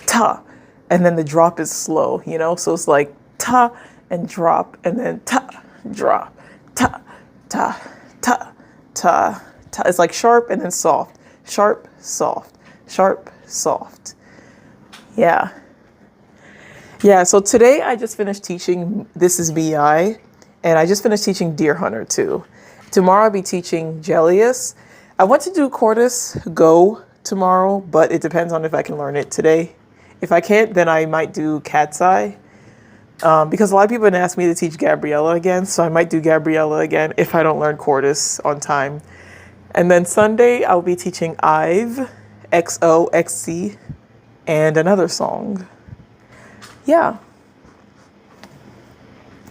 ta, and then the drop is slow, you know? So it's like ta and drop, and then ta, drop, ta, ta, ta, ta, ta. It's like sharp and then soft, sharp, soft, sharp, soft. Yeah. Yeah, so today I just finished teaching This Is B.I. and I just finished teaching Deer Hunter too. Tomorrow I'll be teaching Jellius. I want to do Cordis Go tomorrow, but it depends on if I can learn it today. If I can't, then I might do Cat's Eye. Because a lot of people have been asking me to teach Gabriella again, so I might do Gabriella again if I don't learn Cordis on time. And then Sunday I'll be teaching Ive, XOXC, and another song. Yeah.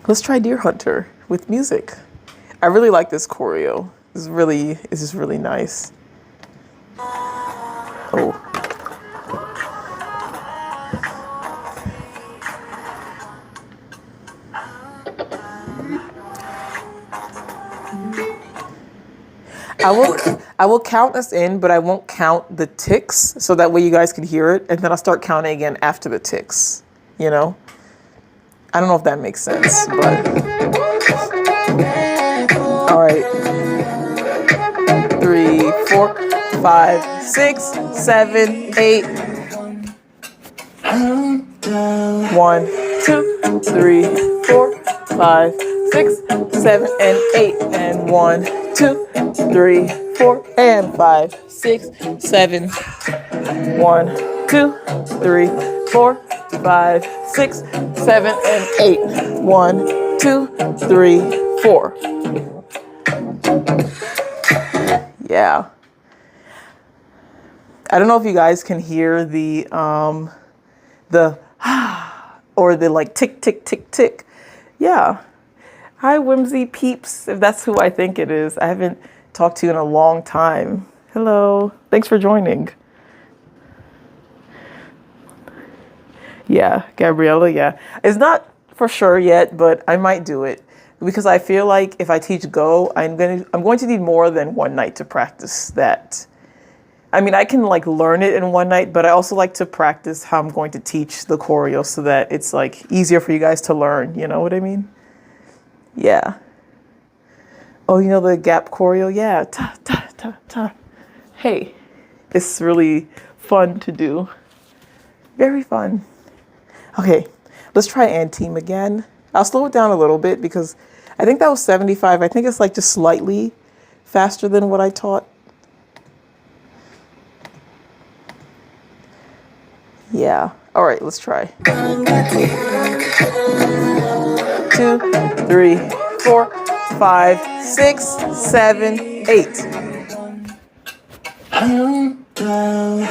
Let's try Deer Hunter with music. I really like this choreo. This is really nice. Oh. I will count us in, but I won't count the ticks, so that way you guys can hear it, and then I'll start counting again after the ticks, you know? I don't know if that makes sense, but... All right. 3, 4, 5, 6, 7, 8. 1, 2, 3, 4, 5, 6, 7, and 8. And 1, 2, 3, 4, and 5, 6, 7. 1, 2, 3, 4, 5, 6, 7, and 8. 1, 2, 3, 4. Yeah. I don't know if you guys can hear the or the like tick, tick, tick, tick. Yeah. Hi, Whimsy Peeps, if that's who I think it is. I haven't talked to you in a long time. Hello. Thanks for joining. Yeah, Gabriella, yeah. It's not for sure yet, but I might do it because I feel like if I teach Go, I'm going to need more than one night to practice that. I mean, I can like learn it in one night, but I also like to practice how I'm going to teach the choreo so that it's like easier for you guys to learn. You know what I mean? Yeah. Oh, you know the gap choreo? Yeah. Ta, ta, ta, ta. Hey, it's really fun to do. Very fun. Okay, let's try and team again. I'll slow it down a little bit because I think that was 75. I think it's like just slightly faster than what I taught. Yeah. All right, let's try. 2, 3, 4, 5, 6, 7, 8.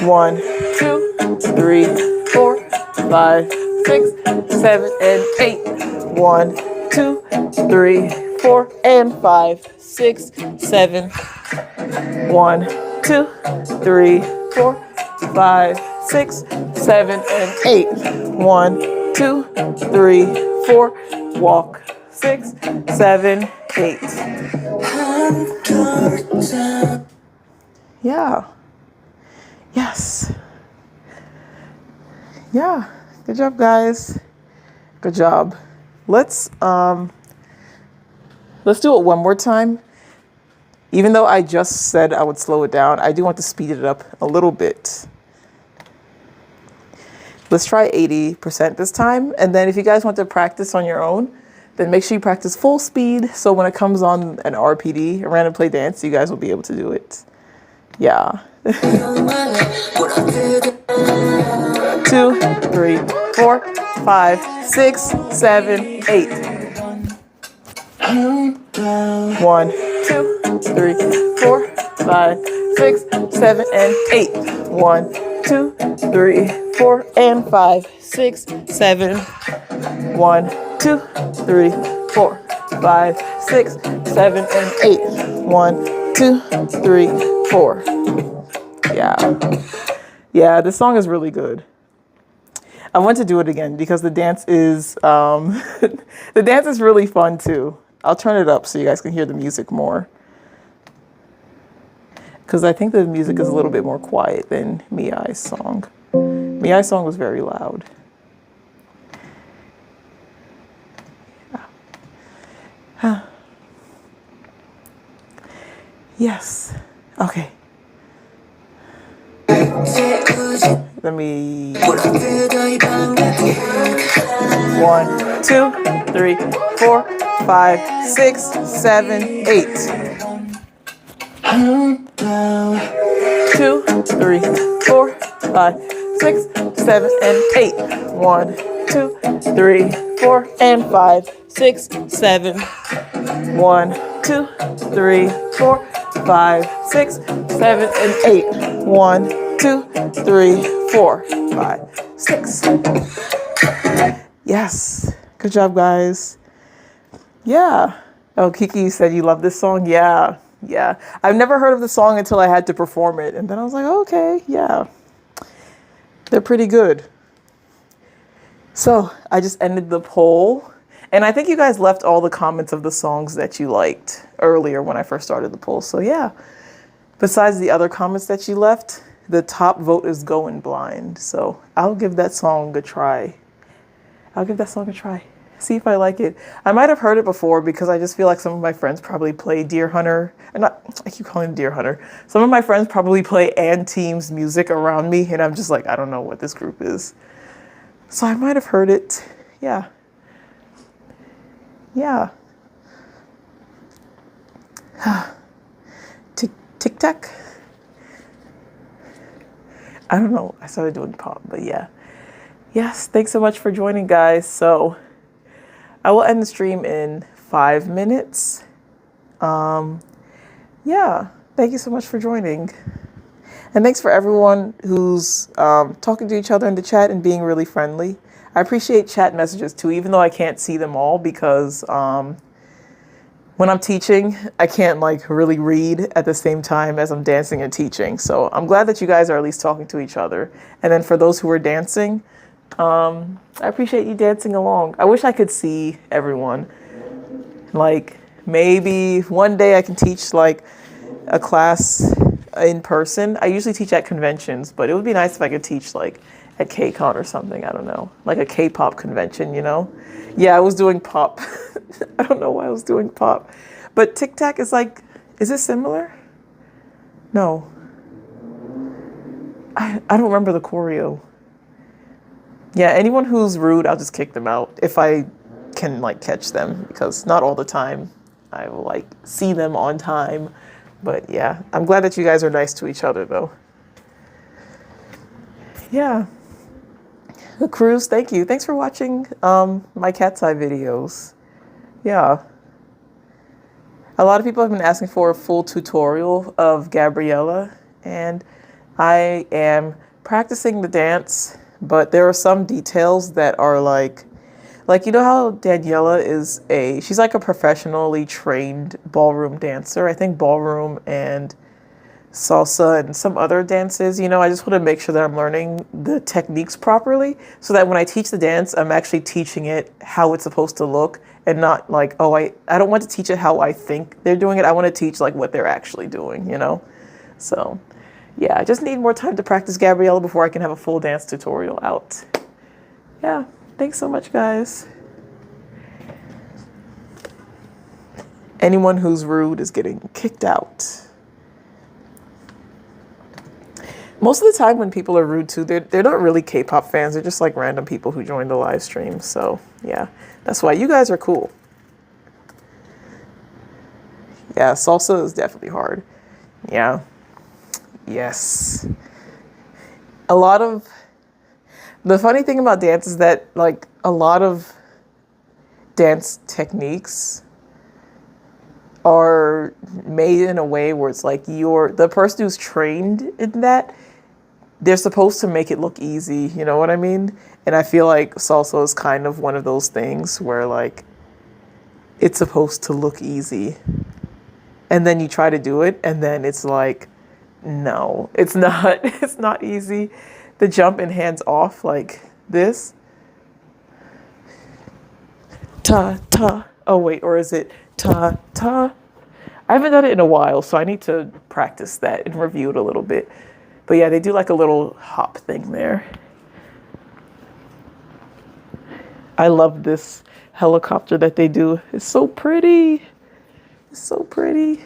1, 2, 3, 4, 5, 6, 7, and 8. 1, 2, 3, 4, and 5, 6, 7. 1, 2, 3, 4, 5, 6, 7, and 8. 1, 2, 3, 4. Walk. 6, 7, 8. Yeah. Yes. Yeah. Good job, guys. Good job. Let's do it one more time. Even though I just said I would slow it down, I do want to speed it up a little bit. Let's try 80% this time. And then if you guys want to practice on your own, then make sure you practice full speed. So when it comes on an RPD, a random play dance, you guys will be able to do it. Yeah. 2, 3, 4, 5, 6, 7, 8. 1, 2, 3, 4, 5, 6, 7, and 8. 1, 2, 3, 4, and 5, 6, 7. 1, 2, 3, 4, 5, 6, 7, and 8. 1, 2, 3, 4. Yeah. Yeah, this song is really good. I want to do it again because the dance is the dance is really fun too. I'll turn it up so you guys can hear the music more. Because I think the music is a little bit more quiet than Miai's song. Miai's song was very loud. Yeah. Yes. Okay. Let me 1, 2, 3, 4, 5, 6, 7, 8. 2, 3, 4, 5, 6, 7, and 8. 1, 2, 3, 4, and 5, 6, 7. 1, 2, 3, 4, 5, 6, 7, and 8. 1, 2, 3, 4, 5, 6. Yes. Good job, guys. Yeah. Oh, Kiki said you love this song. Yeah. Yeah. I've never heard of the song until I had to perform it. And then I was like, okay, yeah. They're pretty good. So I just ended the poll. And I think you guys left all the comments of the songs that you liked earlier when I first started the poll. So yeah. Besides the other comments that you left, the top vote is Going Blind. So I'll give that song a try. See if I like it. I might have heard it before because I just feel like some of my friends probably play Deer Hunter. I keep calling him Deer Hunter. Some of my friends probably play and Team's music around me, and I'm just like, I don't know what this group is. So I might have heard it. Yeah. Yeah. Tic tac. I don't know. I started doing pop, but yeah. Yes, thanks so much for joining, guys. So I will end the stream in 5 minutes. Yeah, thank you so much for joining. And thanks for everyone who's talking to each other in the chat and being really friendly. I appreciate chat messages too, even though I can't see them all because when I'm teaching, I can't like really read at the same time as I'm dancing and teaching. So I'm glad that you guys are at least talking to each other. And then for those who are dancing, I appreciate you dancing along. I wish I could see everyone. Like maybe one day I can teach like a class in person. I usually teach at conventions, but it would be nice if I could teach like at KCON or something. I don't know, like a K-pop convention, you know? Yeah, I was doing pop. I don't know why I was doing pop, but Tic Tac is like, is it similar? No, I don't remember the choreo. Yeah, anyone who's rude, I'll just kick them out if I can like catch them, because not all the time I will like see them on time. But yeah, I'm glad that you guys are nice to each other though. Yeah. Cruz, thank you. Thanks for watching my cat's eye videos. Yeah. A lot of people have been asking for a full tutorial of Gabriella, and I am practicing the dance, but there are some details that are like you know how Daniela is she's like a professionally trained ballroom dancer. I think ballroom and salsa and some other dances, you know, I just want to make sure that I'm learning the techniques properly so that when I teach the dance, I'm actually teaching it how it's supposed to look and not like, oh, I don't want to teach it how I think they're doing it. I want to teach like what they're actually doing, you know? So yeah, I just need more time to practice Gabriella before I can have a full dance tutorial out. Yeah, thanks so much, guys. Anyone who's rude is getting kicked out. Most of the time when people are rude too, they're not really K-pop fans. They're just like random people who join the live stream. So yeah, that's why you guys are cool. Yeah, salsa is definitely hard. Yeah. Yes. A lot of, the funny thing about dance is that like a lot of dance techniques are made in a way where it's like the person who's trained in that, they're supposed to make it look easy, you know what I mean? And I feel like salsa is kind of one of those things where like it's supposed to look easy. And then you try to do it and then it's like, no, it's not. It's not easy. The jump in hands off like this. Ta, ta. Oh wait, or is it ta, ta? I haven't done it in a while, so I need to practice that and review it a little bit. But yeah, they do like a little hop thing there. I love this helicopter that they do. It's so pretty. It's so pretty.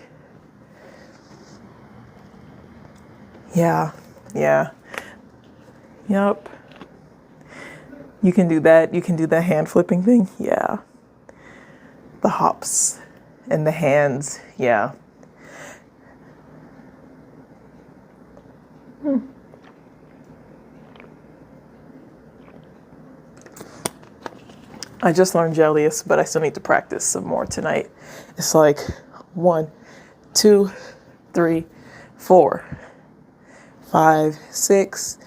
Yeah, yeah. Yup. You can do that. You can do the hand flipping thing. Yeah. The hops and the hands. Yeah. I just learned Jellius, but I still need to practice some more tonight. It's like 1, 2, 3, 4, 5, 6,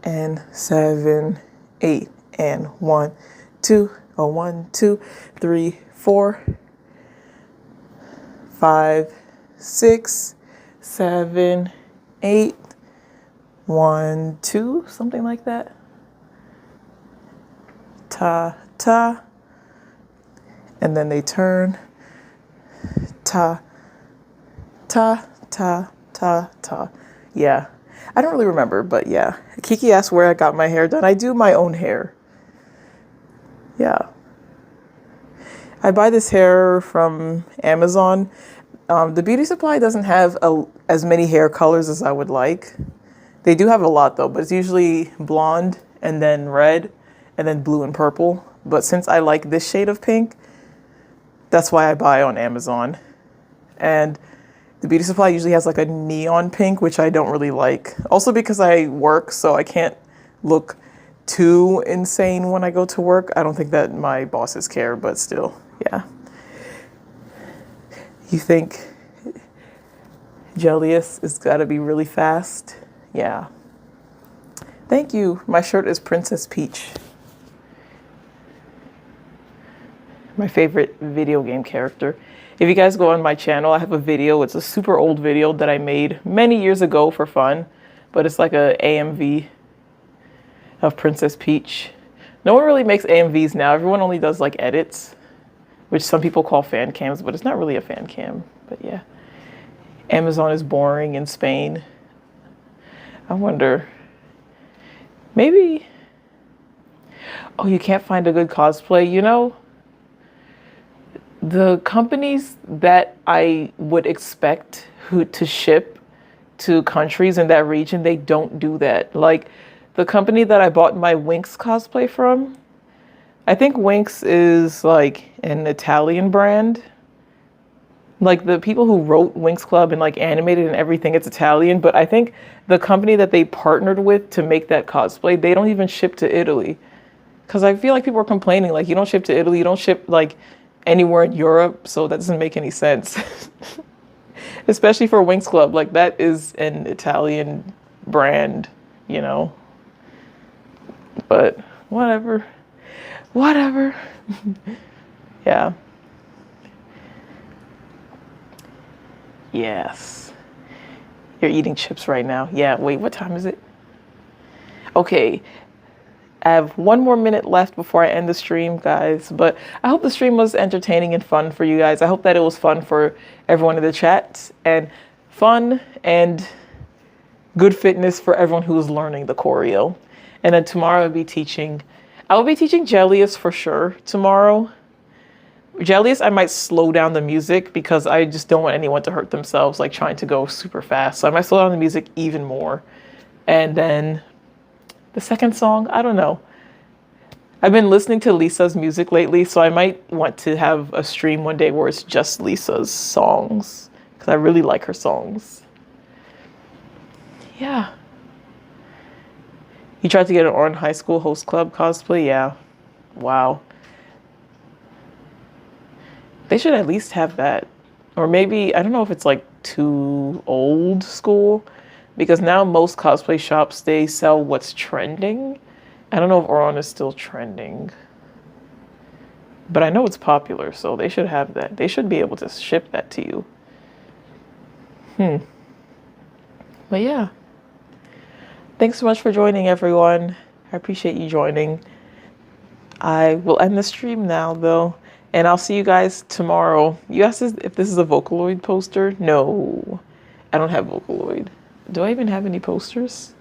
and 7, 8, and 1, 2, 1, 2, 3, 4, 5, 6, 7, 8, 1, 2, something like that. Ta, ta, and then they turn. Ta, ta, ta, ta, ta. Yeah, I don't really remember, but yeah. Kiki asked where I got my hair done. I do my own hair. Yeah. I buy this hair from Amazon. The beauty supply doesn't have as many hair colors as I would like. They do have a lot though, but it's usually blonde and then red and then blue and purple. But since I like this shade of pink, that's why I buy on Amazon. And The beauty supply usually has like a neon pink, which I don't really like. Also because I work, so I can't look too insane when I go to work. I don't think that my bosses care, but still, yeah. You think Jellius is gotta be really fast? Yeah. Thank you. My shirt is Princess Peach. My favorite video game character. If you guys go on my channel, I have a video. It's a super old video that I made many years ago for fun, but it's like a AMV of Princess Peach. No one really makes AMVs now. Everyone only does like edits, which some people call fan cams, but it's not really a fan cam. But yeah, Amazon is boring in Spain. I wonder, maybe, oh, you can't find a good cosplay, you know? The companies that I would expect to ship to countries in that region, they don't do that. Like the company that I bought my Winx cosplay from, I think Winx is like an Italian brand. Like the people who wrote Winx Club and like animated and everything, it's Italian. But I think the company that they partnered with to make that cosplay, they don't even ship to Italy. Because I feel like people are complaining, like you don't ship to Italy, you don't ship like anywhere in Europe, so that doesn't make any sense. Especially for Winx Club, like that is an Italian brand, you know. But whatever. Yeah. Yes. You're eating chips right now. Yeah, wait, what time is it? Okay. I have 1 more minute left before I end the stream, guys. But I hope the stream was entertaining and fun for you guys. I hope that it was fun for everyone in the chat and fun and good fitness for everyone who is learning the choreo. And then tomorrow I will be teaching Jellius for sure tomorrow. Jellius, I might slow down the music because I just don't want anyone to hurt themselves, like trying to go super fast. So I might slow down the music even more. And then the second song, I don't know. I've been listening to Lisa's music lately, so I might want to have a stream one day where it's just Lisa's songs, because I really like her songs. Yeah. You tried to get an Oran High School Host Club cosplay? Yeah. Wow. They should at least have that. Or maybe, I don't know if it's like too old school, because now most cosplay shops, they sell what's trending. I don't know if Oran is still trending. But I know it's popular, so they should have that. They should be able to ship that to you. But yeah. Thanks so much for joining, everyone. I appreciate you joining. I will end the stream now, though. And I'll see you guys tomorrow. You asked if this is a Vocaloid poster? No, I don't have Vocaloid. Do I even have any posters?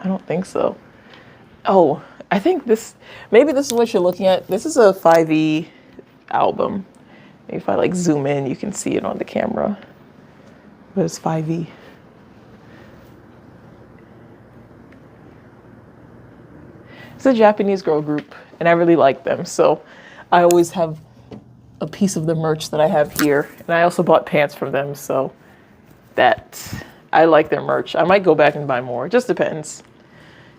I don't think so. Oh, I think maybe this is what you're looking at. This is a 5E album. Maybe if I like zoom in, you can see it on the camera. But it's 5E. It's a Japanese girl group, and I really like them. So I always have a piece of the merch that I have here. And I also bought pants from them, so I like their merch. I might go back and buy more. It just depends.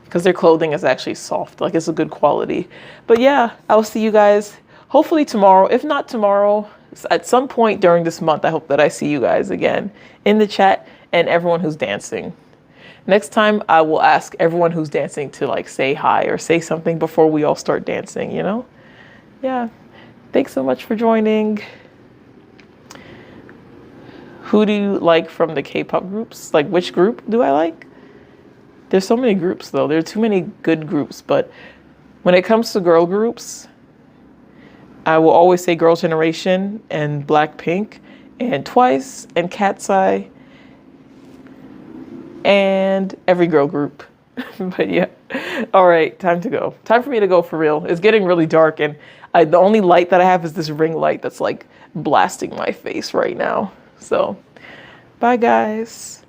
Because their clothing is actually soft. Like, it's a good quality. But yeah, I'll see you guys hopefully tomorrow. If not tomorrow, at some point during this month, I hope that I see you guys again in the chat and everyone who's dancing. Next time, I will ask everyone who's dancing to like say hi or say something before we all start dancing, you know? Yeah. Thanks so much for joining. Who do you like from the K-pop groups? Like, which group do I like? There's so many groups, though. There are too many good groups. But when it comes to girl groups, I will always say Girls' Generation and Blackpink and Twice and Cat's Eye and every girl group. But yeah. All right, time to go. Time for me to go for real. It's getting really dark, and the only light that I have is this ring light that's like blasting my face right now. So, bye guys.